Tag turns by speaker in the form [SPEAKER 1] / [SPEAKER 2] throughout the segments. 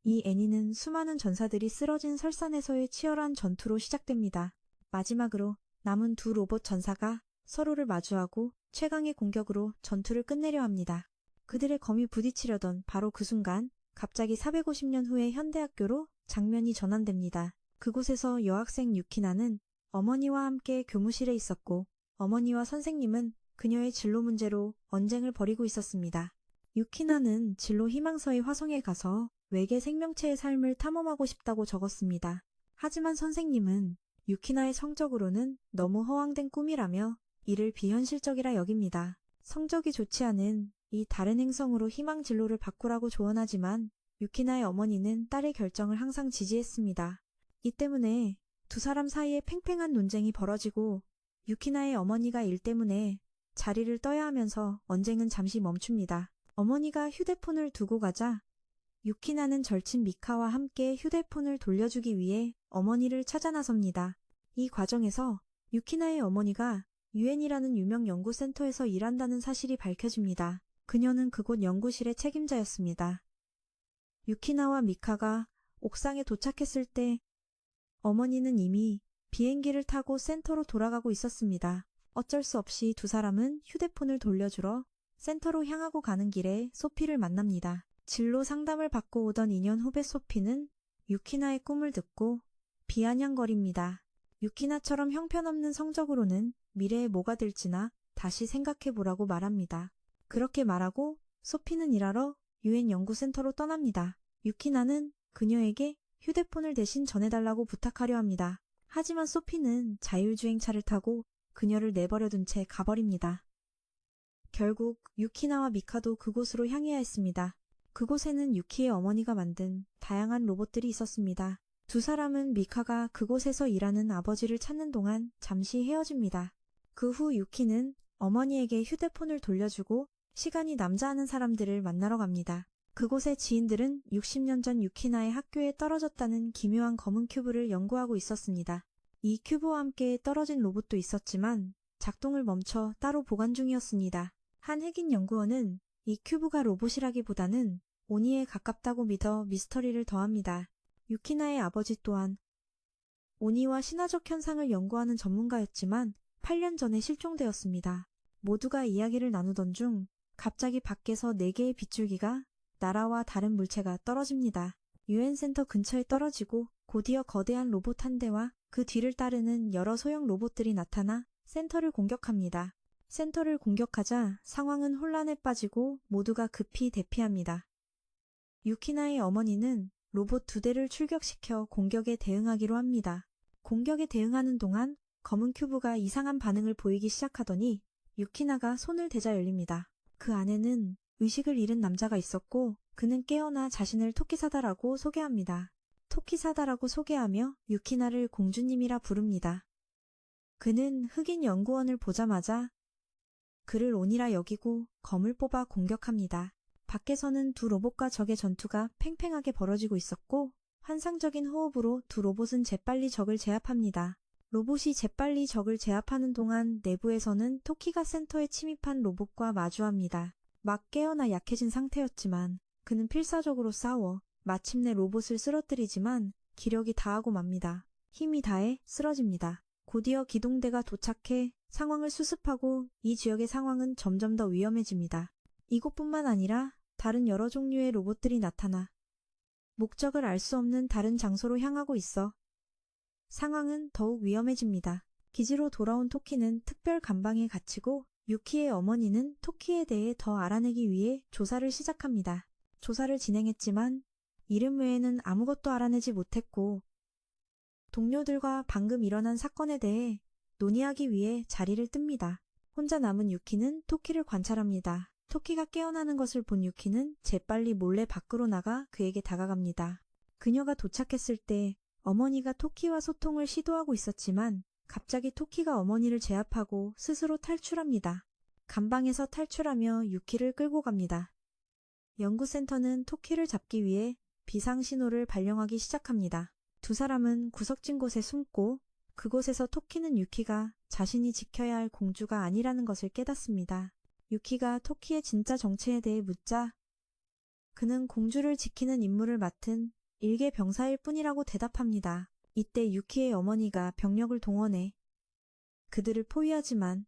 [SPEAKER 1] 이 애니는 수많은 전사들이 쓰러진 설산에서의 치열한 전투로 시작됩니다. 마지막으로 남은 두 로봇 전사가 서로를 마주하고 최강의 공격으로 전투를 끝내려 합니다. 그들의 검이 부딪히려던 바로 그 순간 갑자기 450년 후의 현대학교로 장면이 전환됩니다. 그곳에서 여학생 유키나는 어머니와 함께 교무실에 있었고 어머니와 선생님은 그녀의 진로 문제로 언쟁을 벌이고 있었습니다. 유키나는 진로 희망서의 화성에 가서 외계 생명체의 삶을 탐험하고 싶다고 적었습니다. 하지만 선생님은 유키나의 성적으로는 너무 허황된 꿈이라며 이를 비현실적이라 여깁니다. 성적이 좋지 않은 이 다른 행성으로 희망 진로를 바꾸라고 조언하지만 유키나의 어머니는 딸의 결정을 항상 지지했습니다. 이 때문에 두 사람 사이에 팽팽한 논쟁이 벌어지고 유키나의 어머니가 일 때문에 자리를 떠야 하면서 언쟁은 잠시 멈춥니다. 어머니가 휴대폰을 두고 가자 유키나는 절친 미카와 함께 휴대폰을 돌려주기 위해 어머니를 찾아 나섭니다. 이 과정에서 유키나의 어머니가 유엔이라는 유명 연구센터에서 일한다는 사실이 밝혀집니다. 그녀는 그곳 연구실의 책임자였습니다. 유키나와 미카가 옥상에 도착했을 때 어머니는 이미 비행기를 타고 센터로 돌아가고 있었습니다. 어쩔 수 없이 두 사람은 휴대폰을 돌려주러 센터로 향하고 가는 길에 소피를 만납니다. 진로 상담을 받고 오던 2년 후배 소피는 유키나의 꿈을 듣고 비아냥거립니다. 유키나처럼 형편없는 성적으로는 미래에 뭐가 될지나 다시 생각해보라고 말합니다. 그렇게 말하고 소피는 일하러 유엔 연구센터로 떠납니다. 유키나는 그녀에게 휴대폰을 대신 전해달라고 부탁하려 합니다. 하지만 소피는 자율주행차를 타고 그녀를 내버려둔 채 가버립니다. 결국 유키나와 미카도 그곳으로 향해야 했습니다. 그곳에는 유키의 어머니가 만든 다양한 로봇들이 있었습니다. 두 사람은 미카가 그곳에서 일하는 아버지를 찾는 동안 잠시 헤어집니다. 그 후 유키는 어머니에게 휴대폰을 돌려주고 시간이 남자하는 사람들을 만나러 갑니다. 그곳의 지인들은 60년 전 유키나의 학교에 떨어졌다는 기묘한 검은 큐브를 연구하고 있었습니다. 이 큐브와 함께 떨어진 로봇도 있었지만 작동을 멈춰 따로 보관 중이었습니다. 한 흑인 연구원은 이 큐브가 로봇이라기보다는 오니에 가깝다고 믿어 미스터리를 더합니다. 유키나의 아버지 또한 오니와 신화적 현상을 연구하는 전문가였지만 8년 전에 실종되었습니다. 모두가 이야기를 나누던 중 갑자기 밖에서 4개의 빗줄기가 나라와 다른 물체가 떨어집니다. 유엔 센터 근처에 떨어지고 곧이어 거대한 로봇 한 대와 그 뒤를 따르는 여러 소형 로봇들이 나타나 센터를 공격합니다. 센터를 공격하자 상황은 혼란에 빠지고 모두가 급히 대피합니다. 유키나의 어머니는 로봇 2대를 출격시켜 공격에 대응하기로 합니다. 공격에 대응하는 동안 검은 큐브가 이상한 반응을 보이기 시작하더니 유키나가 손을 대자 열립니다. 그 안에는 의식을 잃은 남자가 있었고 그는 깨어나 자신을 토끼사다라고 소개합니다. 토끼사다라고 소개하며 유키나를 공주님이라 부릅니다. 그는 흑인 연구원을 보자마자 그를 온이라 여기고 검을 뽑아 공격합니다. 밖에서는 두 로봇과 적의 전투가 팽팽하게 벌어지고 있었고 환상적인 호흡으로 두 로봇은 재빨리 적을 제압합니다. 로봇이 재빨리 적을 제압하는 동안 내부에서는 토키가 센터에 침입한 로봇과 마주합니다. 막 깨어나 약해진 상태였지만 그는 필사적으로 싸워 마침내 로봇을 쓰러뜨리지만 기력이 다하고 맙니다. 힘이 다해 쓰러집니다. 곧이어 기동대가 도착해 상황을 수습하고 이 지역의 상황은 점점 더 위험해집니다. 이곳뿐만 아니라 다른 여러 종류의 로봇들이 나타나 목적을 알 수 없는 다른 장소로 향하고 있어 상황은 더욱 위험해집니다. 기지로 돌아온 토키는 특별 감방에 갇히고 유키의 어머니는 토키에 대해 더 알아내기 위해 조사를 시작합니다. 조사를 진행했지만 이름 외에는 아무것도 알아내지 못했고 동료들과 방금 일어난 사건에 대해 논의하기 위해 자리를 뜹니다. 혼자 남은 유키는 토키를 관찰합니다. 토키가 깨어나는 것을 본 유키는 재빨리 몰래 밖으로 나가 그에게 다가갑니다. 그녀가 도착했을 때 어머니가 토키와 소통을 시도하고 있었지만 갑자기 토키가 어머니를 제압하고 스스로 탈출합니다. 감방에서 탈출하며 유키를 끌고 갑니다. 연구센터는 토키를 잡기 위해 비상신호를 발령하기 시작합니다. 두 사람은 구석진 곳에 숨고 그곳에서 토키는 유키가 자신이 지켜야 할 공주가 아니라는 것을 깨닫습니다. 유키가 토키의 진짜 정체에 대해 묻자 그는 공주를 지키는 임무를 맡은 일개 병사일 뿐이라고 대답합니다. 이때 유키의 어머니가 병력을 동원해 그들을 포위하지만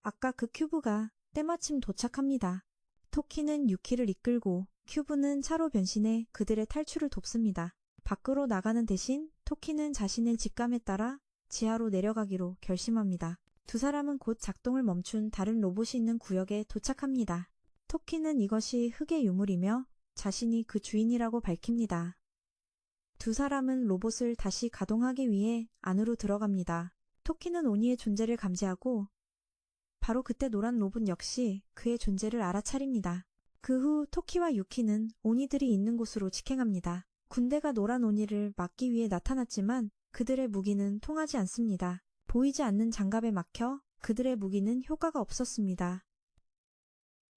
[SPEAKER 1] 아까 그 큐브가 때마침 도착합니다. 토키는 유키를 이끌고 큐브는 차로 변신해 그들의 탈출을 돕습니다. 밖으로 나가는 대신 토키는 자신의 직감에 따라 지하로 내려가기로 결심합니다. 두 사람은 곧 작동을 멈춘 다른 로봇이 있는 구역에 도착합니다. 토키는 이것이 흙의 유물이며 자신이 그 주인이라고 밝힙니다. 두 사람은 로봇을 다시 가동하기 위해 안으로 들어갑니다. 토키는 오니의 존재를 감지하고 바로 그때 노란 로봇 역시 그의 존재를 알아차립니다. 그 후 토키와 유키는 오니들이 있는 곳으로 직행합니다. 군대가 노란 오니를 막기 위해 나타났지만 그들의 무기는 통하지 않습니다. 보이지 않는 장갑에 막혀 그들의 무기는 효과가 없었습니다.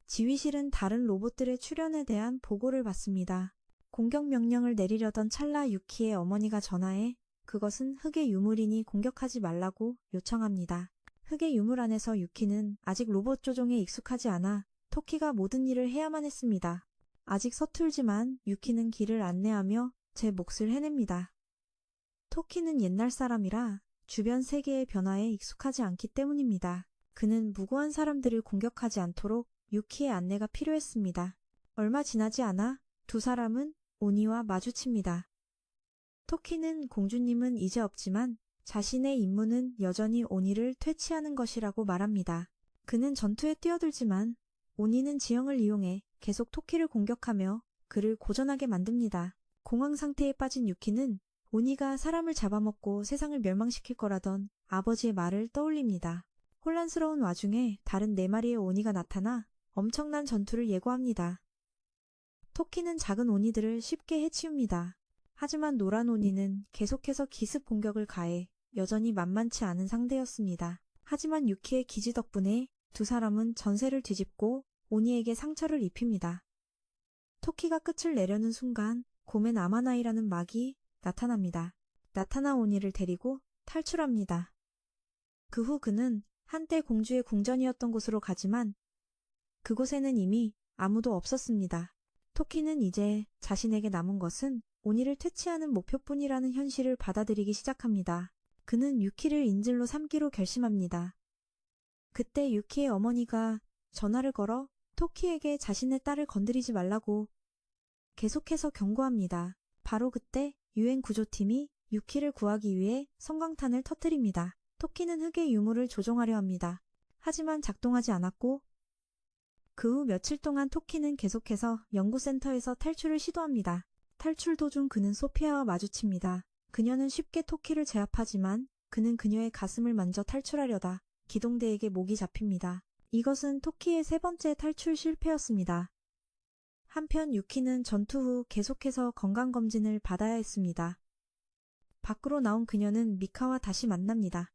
[SPEAKER 1] 지휘실은 다른 로봇들의 출현에 대한 보고를 받습니다. 공격 명령을 내리려던 찰나 유키의 어머니가 전화해 그것은 흙의 유물이니 공격하지 말라고 요청합니다. 흙의 유물 안에서 유키는 아직 로봇 조종에 익숙하지 않아 토키가 모든 일을 해야만 했습니다. 아직 서툴지만 유키는 길을 안내하며 제 몫을 해냅니다. 토키는 옛날 사람이라 주변 세계의 변화에 익숙하지 않기 때문입니다. 그는 무고한 사람들을 공격하지 않도록 유키의 안내가 필요했습니다. 얼마 지나지 않아 두 사람은 오니와 마주칩니다. 토키는 공주님은 이제 없지만 자신의 임무는 여전히 오니를 퇴치하는 것이라고 말합니다. 그는 전투에 뛰어들지만 오니는 지형을 이용해 계속 토키를 공격하며 그를 고전하게 만듭니다. 공황 상태에 빠진 유키는 오니가 사람을 잡아먹고 세상을 멸망시킬 거라던 아버지의 말을 떠올립니다. 혼란스러운 와중에 다른 4마리의 오니가 나타나 엄청난 전투를 예고합니다. 토키는 작은 오니들을 쉽게 해치웁니다. 하지만 노란 오니는 계속해서 기습 공격을 가해 여전히 만만치 않은 상대였습니다. 하지만 유키의 기지 덕분에 두 사람은 전세를 뒤집고 오니에게 상처를 입힙니다. 토키가 끝을 내려는 순간 고멘 아마나이라는 막이 나타납니다. 나타나 오니를 데리고 탈출합니다. 그 후 그는 한때 공주의 궁전이었던 곳으로 가지만 그곳에는 이미 아무도 없었습니다. 토키는 이제 자신에게 남은 것은 오니를 퇴치하는 목표뿐이라는 현실을 받아들이기 시작합니다. 그는 유키를 인질로 삼기로 결심합니다. 그때 유키의 어머니가 전화를 걸어 토키에게 자신의 딸을 건드리지 말라고 계속해서 경고합니다. 바로 그때 유엔 구조팀이 유키를 구하기 위해 섬광탄을 터뜨립니다. 토키는 흙의 유물을 조종하려 합니다. 하지만 작동하지 않았고 그 후 며칠 동안 토키는 계속해서 연구센터에서 탈출을 시도합니다. 탈출 도중 그는 소피아와 마주칩니다. 그녀는 쉽게 토키를 제압하지만 그는 그녀의 가슴을 만져 탈출하려다 기동대에게 목이 잡힙니다. 이것은 토키의 3번째 탈출 실패였습니다. 한편 유키는 전투 후 계속해서 건강검진을 받아야 했습니다. 밖으로 나온 그녀는 미카와 다시 만납니다.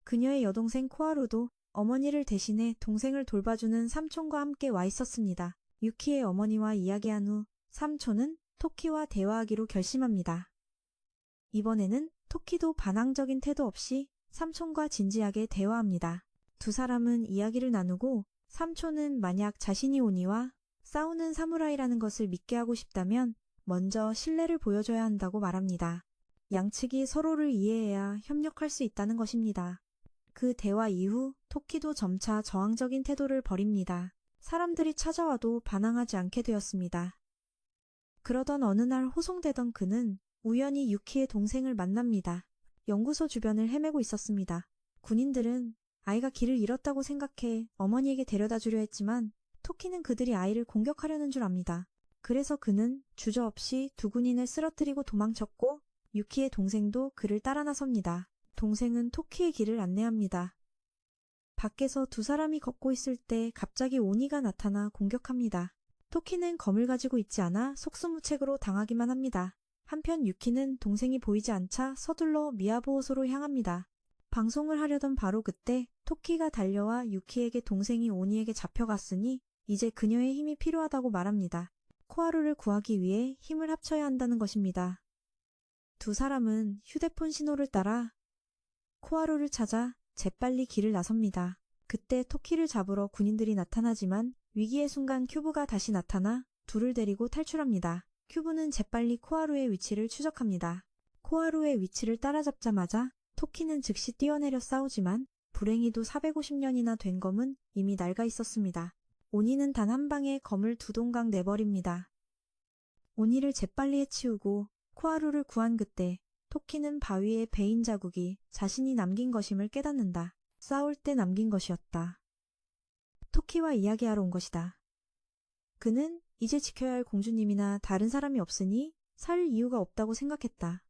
[SPEAKER 1] 그녀의 여동생 코하루도 어머니를 대신해 동생을 돌봐주는 삼촌과 함께 와 있었습니다. 유키의 어머니와 이야기한 후 삼촌은 토키와 대화하기로 결심합니다. 이번에는 토키도 반항적인 태도 없이 삼촌과 진지하게 대화합니다. 두 사람은 이야기를 나누고 삼촌은 만약 자신이 오니와 싸우는 사무라이라는 것을 믿게 하고 싶다면 먼저 신뢰를 보여줘야 한다고 말합니다. 양측이 서로를 이해해야 협력할 수 있다는 것입니다. 그 대화 이후 토키도 점차 저항적인 태도를 버립니다. 사람들이 찾아와도 반항하지 않게 되었습니다. 그러던 어느 날 호송되던 그는 우연히 유키의 동생을 만납니다. 연구소 주변을 헤매고 있었습니다. 군인들은 아이가 길을 잃었다고 생각해 어머니에게 데려다 주려 했지만 토키는 그들이 아이를 공격하려는 줄 압니다. 그래서 그는 주저없이 두 군인을 쓰러뜨리고 도망쳤고 유키의 동생도 그를 따라 나섭니다. 동생은 토키의 길을 안내합니다. 밖에서 두 사람이 걷고 있을 때 갑자기 오니가 나타나 공격합니다. 토키는 검을 가지고 있지 않아 속수무책으로 당하기만 합니다. 한편 유키는 동생이 보이지 않자 서둘러 미야보호소로 향합니다. 방송을 하려던 바로 그때 토키가 달려와 유키에게 동생이 오니에게 잡혀갔으니 이제 그녀의 힘이 필요하다고 말합니다. 코하루를 구하기 위해 힘을 합쳐야 한다는 것입니다. 두 사람은 휴대폰 신호를 따라 코하루를 찾아 재빨리 길을 나섭니다. 그때 토키를 잡으러 군인들이 나타나지만 위기의 순간 큐브가 다시 나타나 둘을 데리고 탈출합니다. 큐브는 재빨리 코하루의 위치를 추적합니다. 코하루의 위치를 따라잡자마자 토키는 즉시 뛰어내려 싸우지만 불행히도 450년이나 된 검은 이미 낡아 있었습니다. 오니는 단 한 방에 검을 두 동강 내버립니다. 오니를 재빨리 해치우고 코하루를 구한 그때 토키는 바위에 베인 자국이 자신이 남긴 것임을 깨닫는다. 싸울 때 남긴 것이었다. 토키와 이야기하러 온 것이다. 그는 이제 지켜야 할 공주님이나 다른 사람이 없으니 살 이유가 없다고 생각했다.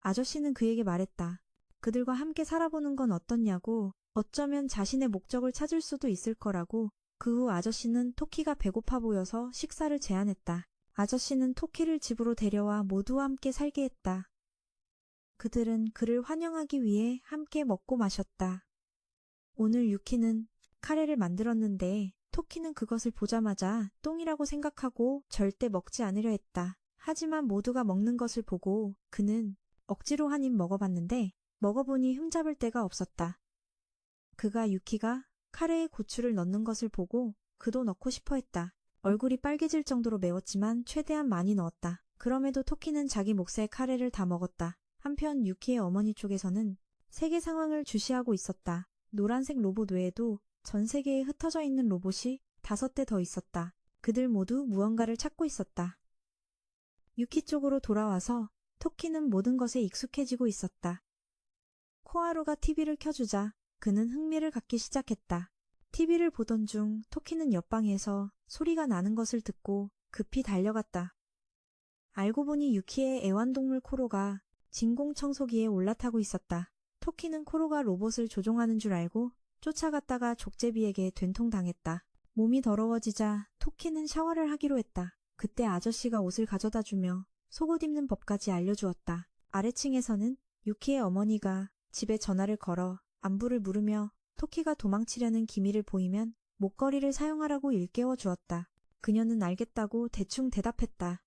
[SPEAKER 1] 아저씨는 그에게 말했다. 그들과 함께 살아보는 건 어떻냐고, 어쩌면 자신의 목적을 찾을 수도 있을 거라고. 그 후 아저씨는 토키가 배고파 보여서 식사를 제안했다. 아저씨는 토키를 집으로 데려와 모두와 함께 살게 했다. 그들은 그를 환영하기 위해 함께 먹고 마셨다. 오늘 유키는 카레를 만들었는데 토키는 그것을 보자마자 똥이라고 생각하고 절대 먹지 않으려 했다. 하지만 모두가 먹는 것을 보고 그는 억지로 한 입 먹어봤는데 먹어보니 흠잡을 데가 없었다. 그가 유키가 카레에 고추를 넣는 것을 보고 그도 넣고 싶어 했다. 얼굴이 빨개질 정도로 매웠지만 최대한 많이 넣었다. 그럼에도 토키는 자기 몫의 카레를 다 먹었다. 한편 유키의 어머니 쪽에서는 세계 상황을 주시하고 있었다. 노란색 로봇 외에도 전 세계에 흩어져 있는 로봇이 5대 더 있었다. 그들 모두 무언가를 찾고 있었다. 유키 쪽으로 돌아와서 토키는 모든 것에 익숙해지고 있었다. 코하루가 TV를 켜주자 그는 흥미를 갖기 시작했다. TV를 보던 중 토키는 옆방에서 소리가 나는 것을 듣고 급히 달려갔다. 알고 보니 유키의 애완동물 코로가 진공청소기에 올라타고 있었다. 토키는 코로가 로봇을 조종하는 줄 알고 쫓아갔다가 족제비에게 된통당했다. 몸이 더러워지자 토키는 샤워를 하기로 했다. 그때 아저씨가 옷을 가져다주며 속옷 입는 법까지 알려주었다. 아래층에서는 유키의 어머니가 집에 전화를 걸어 안부를 물으며 토키가 도망치려는 기미를 보이면 목걸이를 사용하라고 일깨워 주었다. 그녀는 알겠다고 대충 대답했다.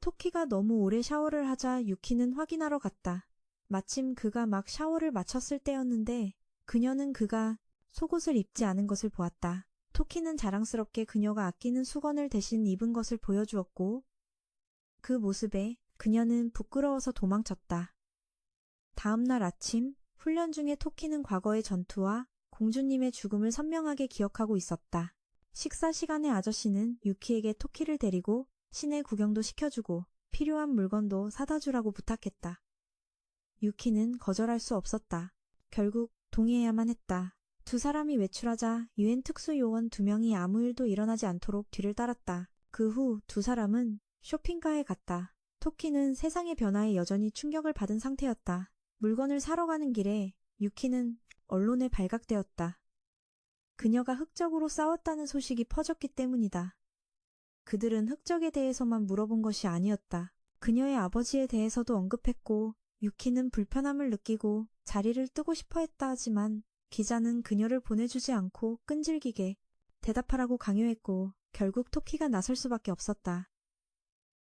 [SPEAKER 1] 토키가 너무 오래 샤워를 하자 유키는 확인하러 갔다. 마침 그가 막 샤워를 마쳤을 때였는데 그녀는 그가 속옷을 입지 않은 것을 보았다. 토키는 자랑스럽게 그녀가 아끼는 수건을 대신 입은 것을 보여주었고 그 모습에 그녀는 부끄러워서 도망쳤다. 다음 날 아침 훈련 중에 토키는 과거의 전투와 공주님의 죽음을 선명하게 기억하고 있었다. 식사 시간에 아저씨는 유키에게 토키를 데리고 시내 구경도 시켜주고 필요한 물건도 사다 주라고 부탁했다. 유키는 거절할 수 없었다. 결국 동의해야만 했다. 두 사람이 외출하자 유엔 특수요원 2명이 아무 일도 일어나지 않도록 뒤를 따랐다. 그 후 두 사람은 쇼핑카에 갔다. 토키는 세상의 변화에 여전히 충격을 받은 상태였다. 물건을 사러 가는 길에 유키는 언론에 발각되었다. 그녀가 흑적으로 싸웠다는 소식이 퍼졌기 때문이다. 그들은 흑적에 대해서만 물어본 것이 아니었다. 그녀의 아버지에 대해서도 언급했고 유키는 불편함을 느끼고 자리를 뜨고 싶어 했다 하지만 기자는 그녀를 보내주지 않고 끈질기게 대답하라고 강요했고 결국 토키가 나설 수밖에 없었다.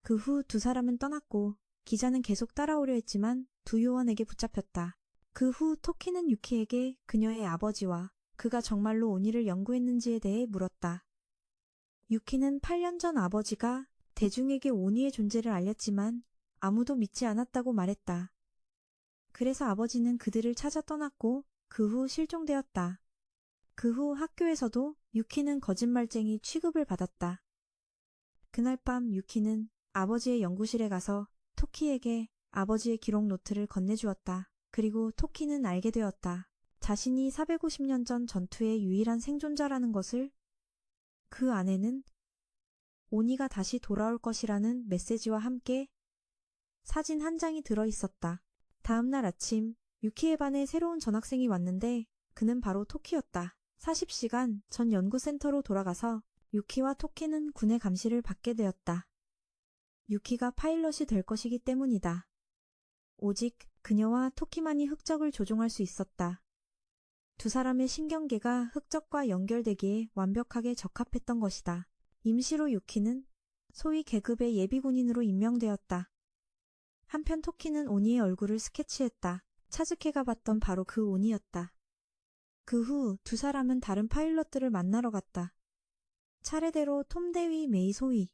[SPEAKER 1] 그 후 두 사람은 떠났고 기자는 계속 따라오려 했지만 두 요원에게 붙잡혔다. 그 후 토키는 유키에게 그녀의 아버지와 그가 정말로 오니를 연구했는지에 대해 물었다. 유키는 8년 전 아버지가 대중에게 오니의 존재를 알렸지만 아무도 믿지 않았다고 말했다. 그래서 아버지는 그들을 찾아 떠났고 그 후 실종되었다. 그 후 학교에서도 유키는 거짓말쟁이 취급을 받았다. 그날 밤 유키는 아버지의 연구실에 가서 토키에게 아버지의 기록 노트를 건네주었다. 그리고 토키는 알게 되었다. 자신이 450년 전 전투의 유일한 생존자라는 것을. 그 안에는 오니가 다시 돌아올 것이라는 메시지와 함께 사진 한 장이 들어있었다. 다음 날 아침 유키의 반에 새로운 전학생이 왔는데 그는 바로 토키였다. 40시간 전 연구센터로 돌아가서 유키와 토키는 군의 감시를 받게 되었다. 유키가 파일럿이 될 것이기 때문이다. 오직 그녀와 토키만이 흑적을 조종할 수 있었다. 두 사람의 신경계가 흑적과 연결되기에 완벽하게 적합했던 것이다. 임시로 유키는 소위 계급의 예비군인으로 임명되었다. 한편 토키는 오니의 얼굴을 스케치했다. 차즈케가 봤던 바로 그 오니였다. 그 후 두 사람은 다른 파일럿들을 만나러 갔다. 차례대로 톰 대위, 메이 소희,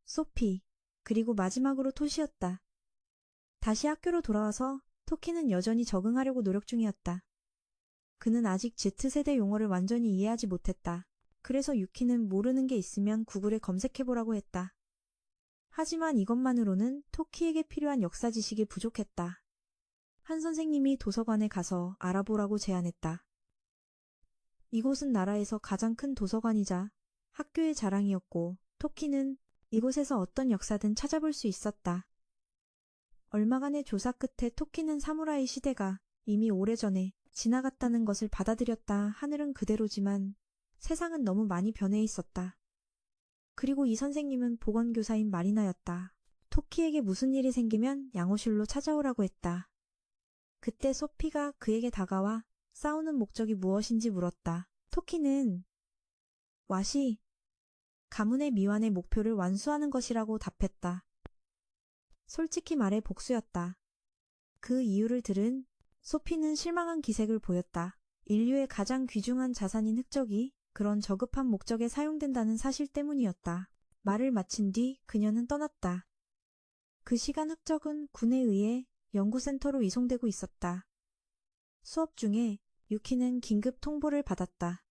[SPEAKER 1] 소피, 그리고 마지막으로 토시였다. 다시 학교로 돌아와서 토키는 여전히 적응하려고 노력 중이었다. 그는 아직 Z세대 용어를 완전히 이해하지 못했다. 그래서 유키는 모르는 게 있으면 구글에 검색해보라고 했다. 하지만 이것만으로는 토키에게 필요한 역사 지식이 부족했다. 한 선생님이 도서관에 가서 알아보라고 제안했다. 이곳은 나라에서 가장 큰 도서관이자 학교의 자랑이었고 토키는 이곳에서 어떤 역사든 찾아볼 수 있었다. 얼마간의 조사 끝에 토키는 사무라이 시대가 이미 오래전에 지나갔다는 것을 받아들였다. 하늘은 그대로지만 세상은 너무 많이 변해 있었다. 그리고 이 선생님은 보건교사인 마리나였다. 토키에게 무슨 일이 생기면 양호실로 찾아오라고 했다. 그때 소피가 그에게 다가와 싸우는 목적이 무엇인지 물었다. 토키는 와시, 가문의 미완의 목표를 완수하는 것이라고 답했다. 솔직히 말해 복수였다. 그 이유를 들은 소피는 실망한 기색을 보였다. 인류의 가장 귀중한 자산인 흑적이 그런 저급한 목적에 사용된다는 사실 때문이었다. 말을 마친 뒤 그녀는 떠났다. 그 시간 흑적은 군에 의해 연구센터로 이송되고 있었다. 수업 중에 유키는 긴급 통보를 받았다.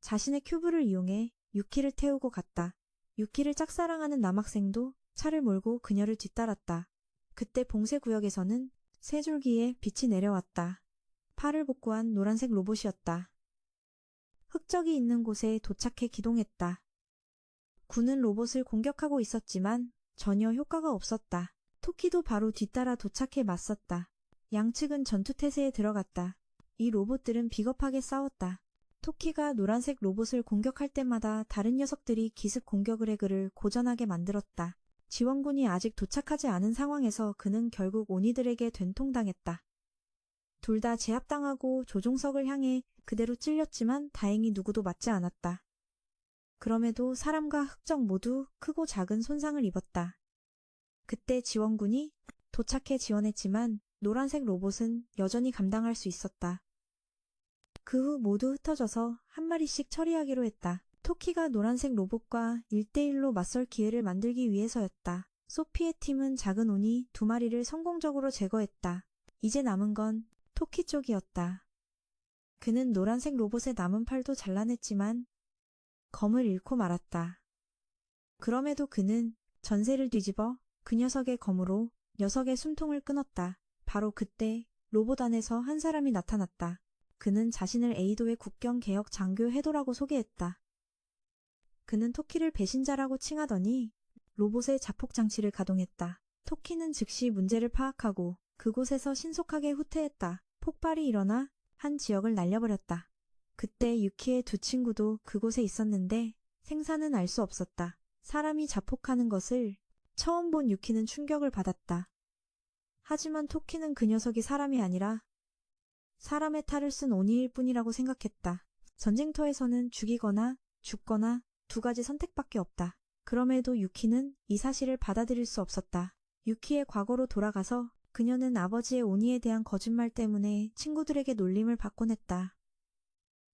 [SPEAKER 1] 자신의 큐브를 이용해 유키를 태우고 갔다. 유키를 짝사랑하는 남학생도 차를 몰고 그녀를 뒤따랐다. 그때 봉쇄구역에서는 세 줄기의 빛이 내려왔다. 팔을 복구한 노란색 로봇이었다. 흑적이 있는 곳에 도착해 기동했다. 군은 로봇을 공격하고 있었지만 전혀 효과가 없었다. 토키도 바로 뒤따라 도착해 맞섰다. 양측은 전투태세에 들어갔다. 이 로봇들은 비겁하게 싸웠다. 토키가 노란색 로봇을 공격할 때마다 다른 녀석들이 기습 공격을 해 그를 고전하게 만들었다. 지원군이 아직 도착하지 않은 상황에서 그는 결국 오니들에게 된통당했다. 둘 다 제압당하고 조종석을 향해 그대로 찔렸지만 다행히 누구도 맞지 않았다. 그럼에도 사람과 흑적 모두 크고 작은 손상을 입었다. 그때 지원군이 도착해 지원했지만 노란색 로봇은 여전히 감당할 수 있었다. 그 후 모두 흩어져서 한 마리씩 처리하기로 했다. 토키가 노란색 로봇과 1대1로 맞설 기회를 만들기 위해서였다. 소피의 팀은 작은 오니 2마리를 성공적으로 제거했다. 이제 남은 건 토키 쪽이었다. 그는 노란색 로봇의 남은 팔도 잘라냈지만 검을 잃고 말았다. 그럼에도 그는 전세를 뒤집어 그 녀석의 검으로 녀석의 숨통을 끊었다. 바로 그때 로봇 안에서 한 사람이 나타났다. 그는 자신을 에이도의 국경개혁 장교 해도라고 소개했다. 그는 토키를 배신자라고 칭하더니 로봇의 자폭장치를 가동했다. 토키는 즉시 문제를 파악하고 그곳에서 신속하게 후퇴했다. 폭발이 일어나 한 지역을 날려버렸다. 그때 유키의 두 친구도 그곳에 있었는데 생사는 알 수 없었다. 사람이 자폭하는 것을 처음 본 유키는 충격을 받았다. 하지만 토키는 그 녀석이 사람이 아니라 사람의 탈을 쓴 오니일 뿐이라고 생각했다. 전쟁터에서는 죽이거나 죽거나 두 가지 선택밖에 없다. 그럼에도 유키는 이 사실을 받아들일 수 없었다. 유키의 과거로 돌아가서 그녀는 아버지의 오니에 대한 거짓말 때문에 친구들에게 놀림을 받곤 했다.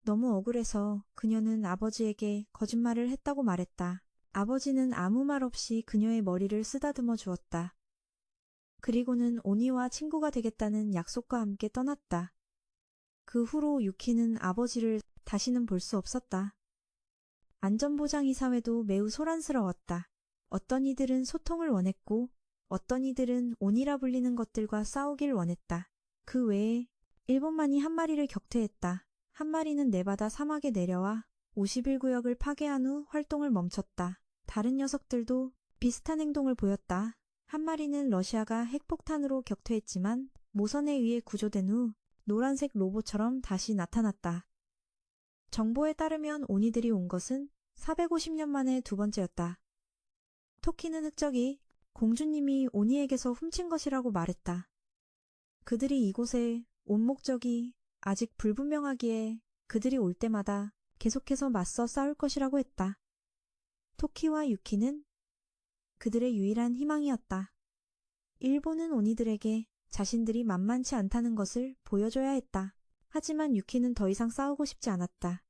[SPEAKER 1] 너무 억울해서 그녀는 아버지에게 거짓말을 했다고 말했다. 아버지는 아무 말 없이 그녀의 머리를 쓰다듬어 주었다. 그리고는 오니와 친구가 되겠다는 약속과 함께 떠났다. 그 후로 유키는 아버지를 다시는 볼 수 없었다. 안전보장이사회도 매우 소란스러웠다. 어떤 이들은 소통을 원했고 어떤 이들은 오니라 불리는 것들과 싸우길 원했다. 그 외에 일본만이 한 마리를 격퇴했다. 한 마리는 네바다 사막에 내려와 51구역을 파괴한 후 활동을 멈췄다. 다른 녀석들도 비슷한 행동을 보였다. 한 마리는 러시아가 핵폭탄으로 격퇴했지만 모선에 의해 구조된 후 노란색 로봇처럼 다시 나타났다. 정보에 따르면 오니들이 온 것은 450년 만에 두 번째였다. 토키는 흑적이 공주님이 오니에게서 훔친 것이라고 말했다. 그들이 이곳에 온 목적이 아직 불분명하기에 그들이 올 때마다 계속해서 맞서 싸울 것이라고 했다. 토키와 유키는 그들의 유일한 희망이었다. 일본은 오니들에게 자신들이 만만치 않다는 것을 보여줘야 했다. 하지만 유키는 더 이상 싸우고 싶지 않았다.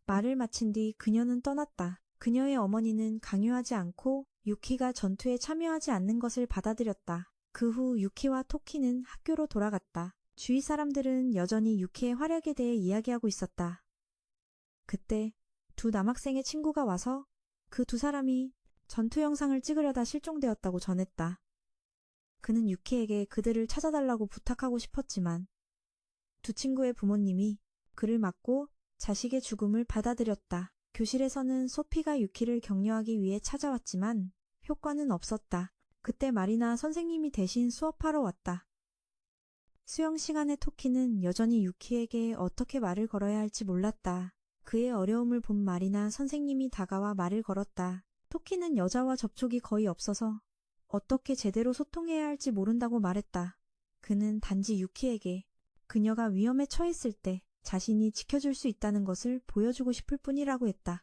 [SPEAKER 1] 말을 마친 뒤 그녀는 떠났다. 그녀의 어머니는 강요하지 않고 유키가 전투에 참여하지 않는 것을 받아들였다. 그 후 유키와 토키는 학교로 돌아갔다. 주위 사람들은 여전히 유키의 활약에 대해 이야기하고 있었다. 그때 두 남학생의 친구가 와서 그 두 사람이 전투 영상을 찍으려다 실종되었다고 전했다. 그는 유키에게 그들을 찾아달라고 부탁하고 싶었지만 두 친구의 부모님이 그를 막고 자식의 죽음을 받아들였다. 교실에서는 소피가 유키를 격려하기 위해 찾아왔지만 효과는 없었다. 그때 마리나 선생님이 대신 수업하러 왔다. 수영 시간에 토키는 여전히 유키에게 어떻게 말을 걸어야 할지 몰랐다. 그의 어려움을 본 마리나 선생님이 다가와 말을 걸었다. 토키는 여자와 접촉이 거의 없어서 어떻게 제대로 소통해야 할지 모른다고 말했다. 그는 단지 유키에게 그녀가 위험에 처했을 때 자신이 지켜줄 수 있다는 것을 보여주고 싶을 뿐이라고 했다.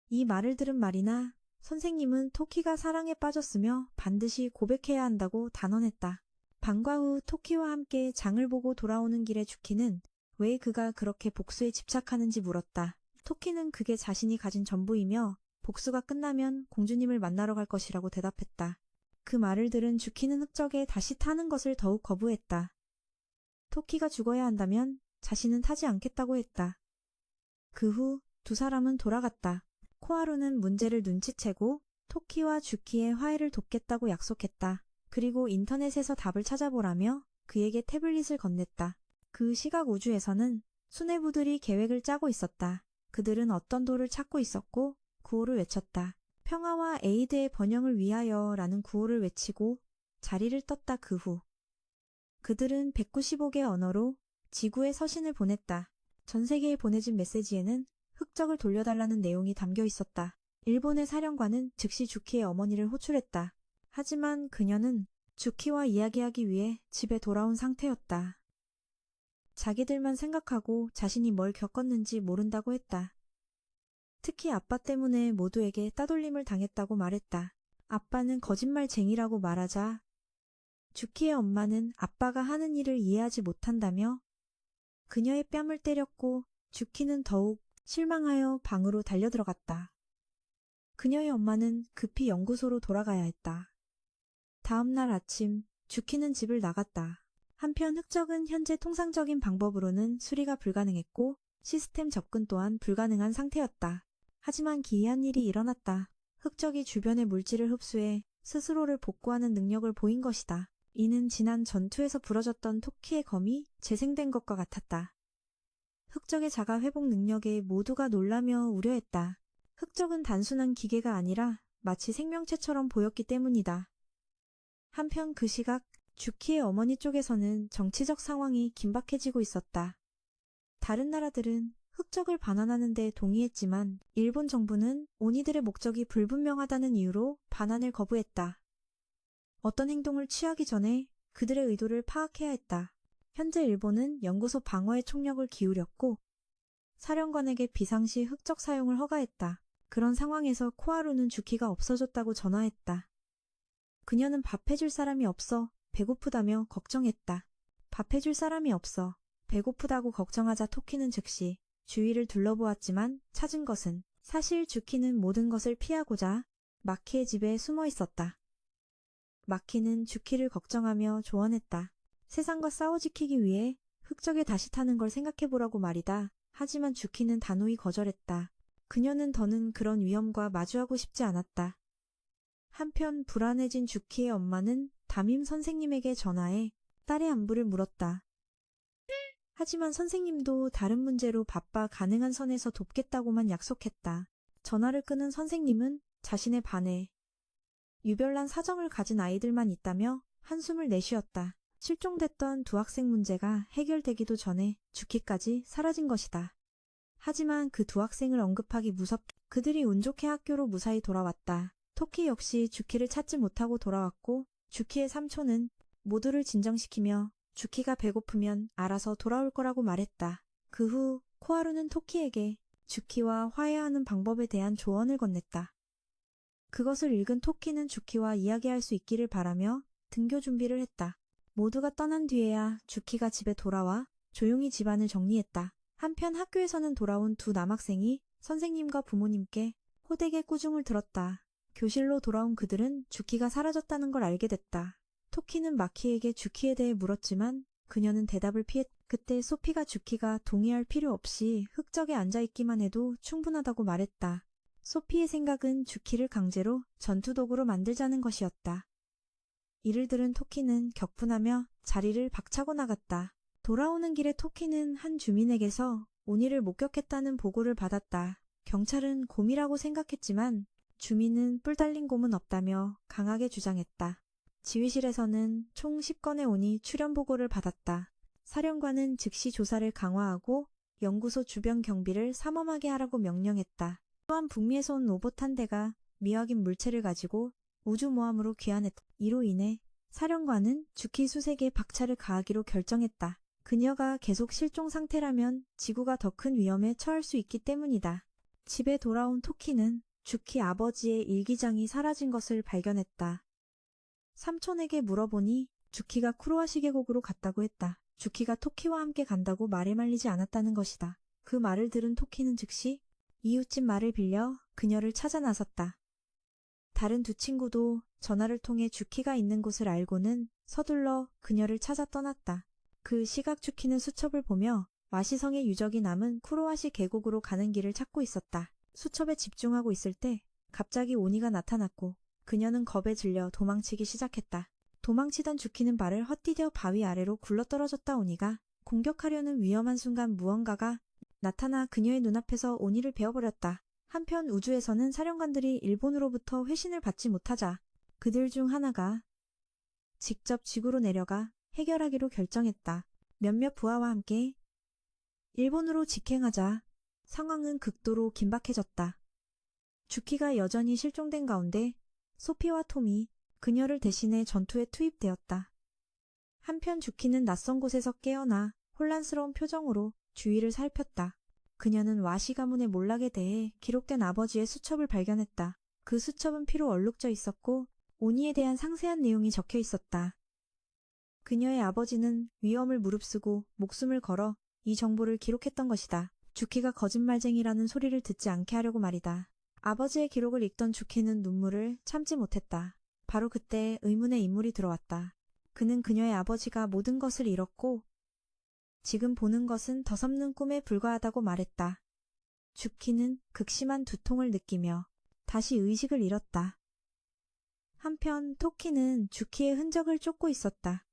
[SPEAKER 1] 이 말을 들은 마리나 선생님은 토키가 사랑에 빠졌으며 반드시 고백해야 한다고 단언했다. 방과 후 토키와 함께 장을 보고 돌아오는 길에 주키는 왜 그가 그렇게 복수에 집착하는지 물었다. 토키는 그게 자신이 가진 전부이며 복수가 끝나면 공주님을 만나러 갈 것이라고 대답했다. 그 말을 들은 주키는 흑적에 다시 타는 것을 더욱 거부했다. 토키가 죽어야 한다면 자신은 타지 않겠다고 했다. 그 후 두 사람은 돌아갔다. 코하루는 문제를 눈치채고 토키와 주키의 화해를 돕겠다고 약속했다. 그리고 인터넷에서 답을 찾아보라며 그에게 태블릿을 건넸다. 그 시각 우주에서는 수뇌부들이 계획을 짜고 있었다. 그들은 어떤 돌을 찾고 있었고 구호를 외쳤다. 평화와 에이드의 번영을 위하여 라는 구호를 외치고 자리를 떴다. 그 후 그들은 195개 언어로 지구에 서신을 보냈다. 전 세계에 보내진 메시지에는 흑적을 돌려달라는 내용이 담겨 있었다. 일본의 사령관은 즉시 주키의 어머니를 호출했다. 하지만 그녀는 주키와 이야기하기 위해 집에 돌아온 상태였다. 자기들만 생각하고 자신이 뭘 겪었는지 모른다고 했다. 특히 아빠 때문에 모두에게 따돌림을 당했다고 말했다. 아빠는 거짓말쟁이라고 말하자 주키의 엄마는 아빠가 하는 일을 이해하지 못한다며 그녀의 뺨을 때렸고 주키는 더욱 실망하여 방으로 달려들어갔다. 그녀의 엄마는 급히 연구소로 돌아가야 했다. 다음 날 아침 주키는 집을 나갔다. 한편 흑적은 현재 통상적인 방법으로는 수리가 불가능했고 시스템 접근 또한 불가능한 상태였다. 하지만 기이한 일이 일어났다. 흑적이 주변의 물질을 흡수해 스스로를 복구하는 능력을 보인 것이다. 이는 지난 전투에서 부러졌던 토키의 검이 재생된 것과 같았다. 흑적의 자가 회복 능력에 모두가 놀라며 우려했다. 흑적은 단순한 기계가 아니라 마치 생명체처럼 보였기 때문이다. 한편 그 시각 주키의 어머니 쪽에서는 정치적 상황이 긴박해지고 있었다. 다른 나라들은 흑적을 반환하는 데 동의했지만 일본 정부는 오니들의 목적이 불분명하다는 이유로 반환을 거부했다. 어떤 행동을 취하기 전에 그들의 의도를 파악해야 했다. 현재 일본은 연구소 방어에 총력을 기울였고 사령관에게 비상시 흑적 사용을 허가했다. 그런 상황에서 코하루는 주키가 없어졌다고 전화했다. 그녀는 밥 해줄 사람이 없어 배고프다며 걱정했다. 밥 해줄 사람이 없어 배고프다고 걱정하자 토키는 즉시 주위를 둘러보았지만 찾은 것은 사실 주키는 모든 것을 피하고자 마키의 집에 숨어 있었다. 마키는 주키를 걱정하며 조언했다. 세상과 싸워 지키기 위해 흑적에 다시 타는 걸 생각해보라고 말이다. 하지만 주키는 단호히 거절했다. 그녀는 더는 그런 위험과 마주하고 싶지 않았다. 한편 불안해진 주키의 엄마는 담임 선생님에게 전화해 딸의 안부를 물었다. 하지만 선생님도 다른 문제로 바빠 가능한 선에서 돕겠다고만 약속했다. 전화를 끊은 선생님은 자신의 반에 유별난 사정을 가진 아이들만 있다며 한숨을 내쉬었다. 실종됐던 두 학생 문제가 해결되기도 전에 주키까지 사라진 것이다. 하지만 그 두 학생을 언급하기 그들이 운 좋게 학교로 무사히 돌아왔다. 토키 역시 주키를 찾지 못하고 돌아왔고 주키의 삼촌은 모두를 진정시키며 주키가 배고프면 알아서 돌아올 거라고 말했다. 그 후 코하루는 토키에게 주키와 화해하는 방법에 대한 조언을 건넸다. 그것을 읽은 토키는 주키와 이야기할 수 있기를 바라며 등교 준비를 했다. 모두가 떠난 뒤에야 주키가 집에 돌아와 조용히 집안을 정리했다. 한편 학교에서는 돌아온 두 남학생이 선생님과 부모님께 호되게 꾸중을 들었다. 교실로 돌아온 그들은 주키가 사라졌다는 걸 알게 됐다. 토키는 마키에게 주키에 대해 물었지만 그녀는 대답을 피했다. 그때 소피가 주키가 동의할 필요 없이 흙적에 앉아있기만 해도 충분하다고 말했다. 소피의 생각은 주키를 강제로 전투도구로 만들자는 것이었다. 이를 들은 토키는 격분하며 자리를 박차고 나갔다. 돌아오는 길에 토키는 한 주민에게서 오니를 목격했다는 보고를 받았다. 경찰은 곰이라고 생각했지만 주민은 뿔 달린 곰은 없다며 강하게 주장했다. 지휘실에서는 총 10건의 오니 출현 보고를 받았다. 사령관은 즉시 조사를 강화하고 연구소 주변 경비를 삼엄하게 하라고 명령했다. 또한 북미에서 온 로봇 한 대가 미확인 물체를 가지고 우주모함으로 귀환했다. 이로 인해 사령관은 주키 수색에 박차를 가하기로 결정했다. 그녀가 계속 실종 상태라면 지구가 더 큰 위험에 처할 수 있기 때문이다. 집에 돌아온 토키는 주키 아버지의 일기장이 사라진 것을 발견했다. 삼촌에게 물어보니 주키가 쿠로아시 계곡으로 갔다고 했다. 주키가 토키와 함께 간다고 말에 말리지 않았다는 것이다. 그 말을 들은 토키는 즉시 이웃집 말을 빌려 그녀를 찾아 나섰다. 다른 두 친구도 전화를 통해 주키가 있는 곳을 알고는 서둘러 그녀를 찾아 떠났다. 그 시각 주키는 수첩을 보며 와시성의 유적이 남은 쿠로아시 계곡으로 가는 길을 찾고 있었다. 수첩에 집중하고 있을 때 갑자기 오니가 나타났고 그녀는 겁에 질려 도망치기 시작했다. 도망치던 주키는 발을 헛디뎌 바위 아래로 굴러떨어졌다. 오니가 공격하려는 위험한 순간 무언가가 나타나 그녀의 눈앞에서 오니를 베어버렸다. 한편 우주에서는 사령관들이 일본으로부터 회신을 받지 못하자 그들 중 하나가 직접 지구로 내려가 해결하기로 결정했다. 몇몇 부하와 함께 일본으로 직행하자 상황은 극도로 긴박해졌다. 주키가 여전히 실종된 가운데 소피와 톰이 그녀를 대신해 전투에 투입되었다. 한편 주키는 낯선 곳에서 깨어나 혼란스러운 표정으로 주위를 살폈다. 그녀는 와시 가문의 몰락에 대해 기록된 아버지의 수첩을 발견했다. 그 수첩은 피로 얼룩져 있었고 오니에 대한 상세한 내용이 적혀 있었다. 그녀의 아버지는 위험을 무릅쓰고 목숨을 걸어 이 정보를 기록했던 것이다. 주키가 거짓말쟁이라는 소리를 듣지 않게 하려고 말이다. 아버지의 기록을 읽던 주키는 눈물을 참지 못했다. 바로 그때 의문의 인물이 들어왔다. 그는 그녀의 아버지가 모든 것을 잃었고 지금 보는 것은 덧없는 꿈에 불과하다고 말했다. 주키는 극심한 두통을 느끼며 다시 의식을 잃었다. 한편 토키는 주키의 흔적을 쫓고 있었다.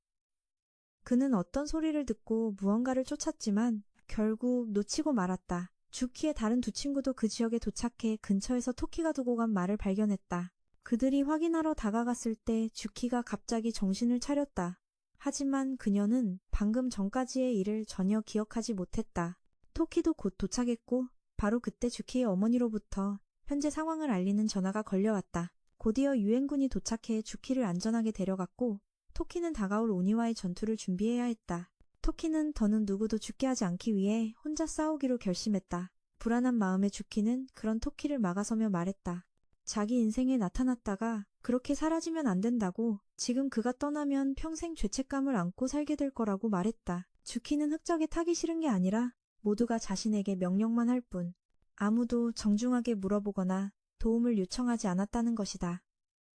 [SPEAKER 1] 그는 어떤 소리를 듣고 무언가를 쫓았지만 결국 놓치고 말았다. 주키의 다른 두 친구도 그 지역에 도착해 근처에서 토키가 두고 간 말을 발견했다. 그들이 확인하러 다가갔을 때 주키가 갑자기 정신을 차렸다. 하지만 그녀는 방금 전까지의 일을 전혀 기억하지 못했다. 토키도 곧 도착했고 바로 그때 주키의 어머니로부터 현재 상황을 알리는 전화가 걸려왔다. 곧이어 유엔군이 도착해 주키를 안전하게 데려갔고 토키는 다가올 오니와의 전투를 준비해야 했다. 토키는 더는 누구도 죽게 하지 않기 위해 혼자 싸우기로 결심했다. 불안한 마음에 주키는 그런 토키를 막아서며 말했다. 자기 인생에 나타났다가 그렇게 사라지면 안 된다고, 지금 그가 떠나면 평생 죄책감을 안고 살게 될 거라고 말했다. 주키는 흑적에 타기 싫은 게 아니라 모두가 자신에게 명령만 할 뿐, 아무도 정중하게 물어보거나 도움을 요청하지 않았다는 것이다.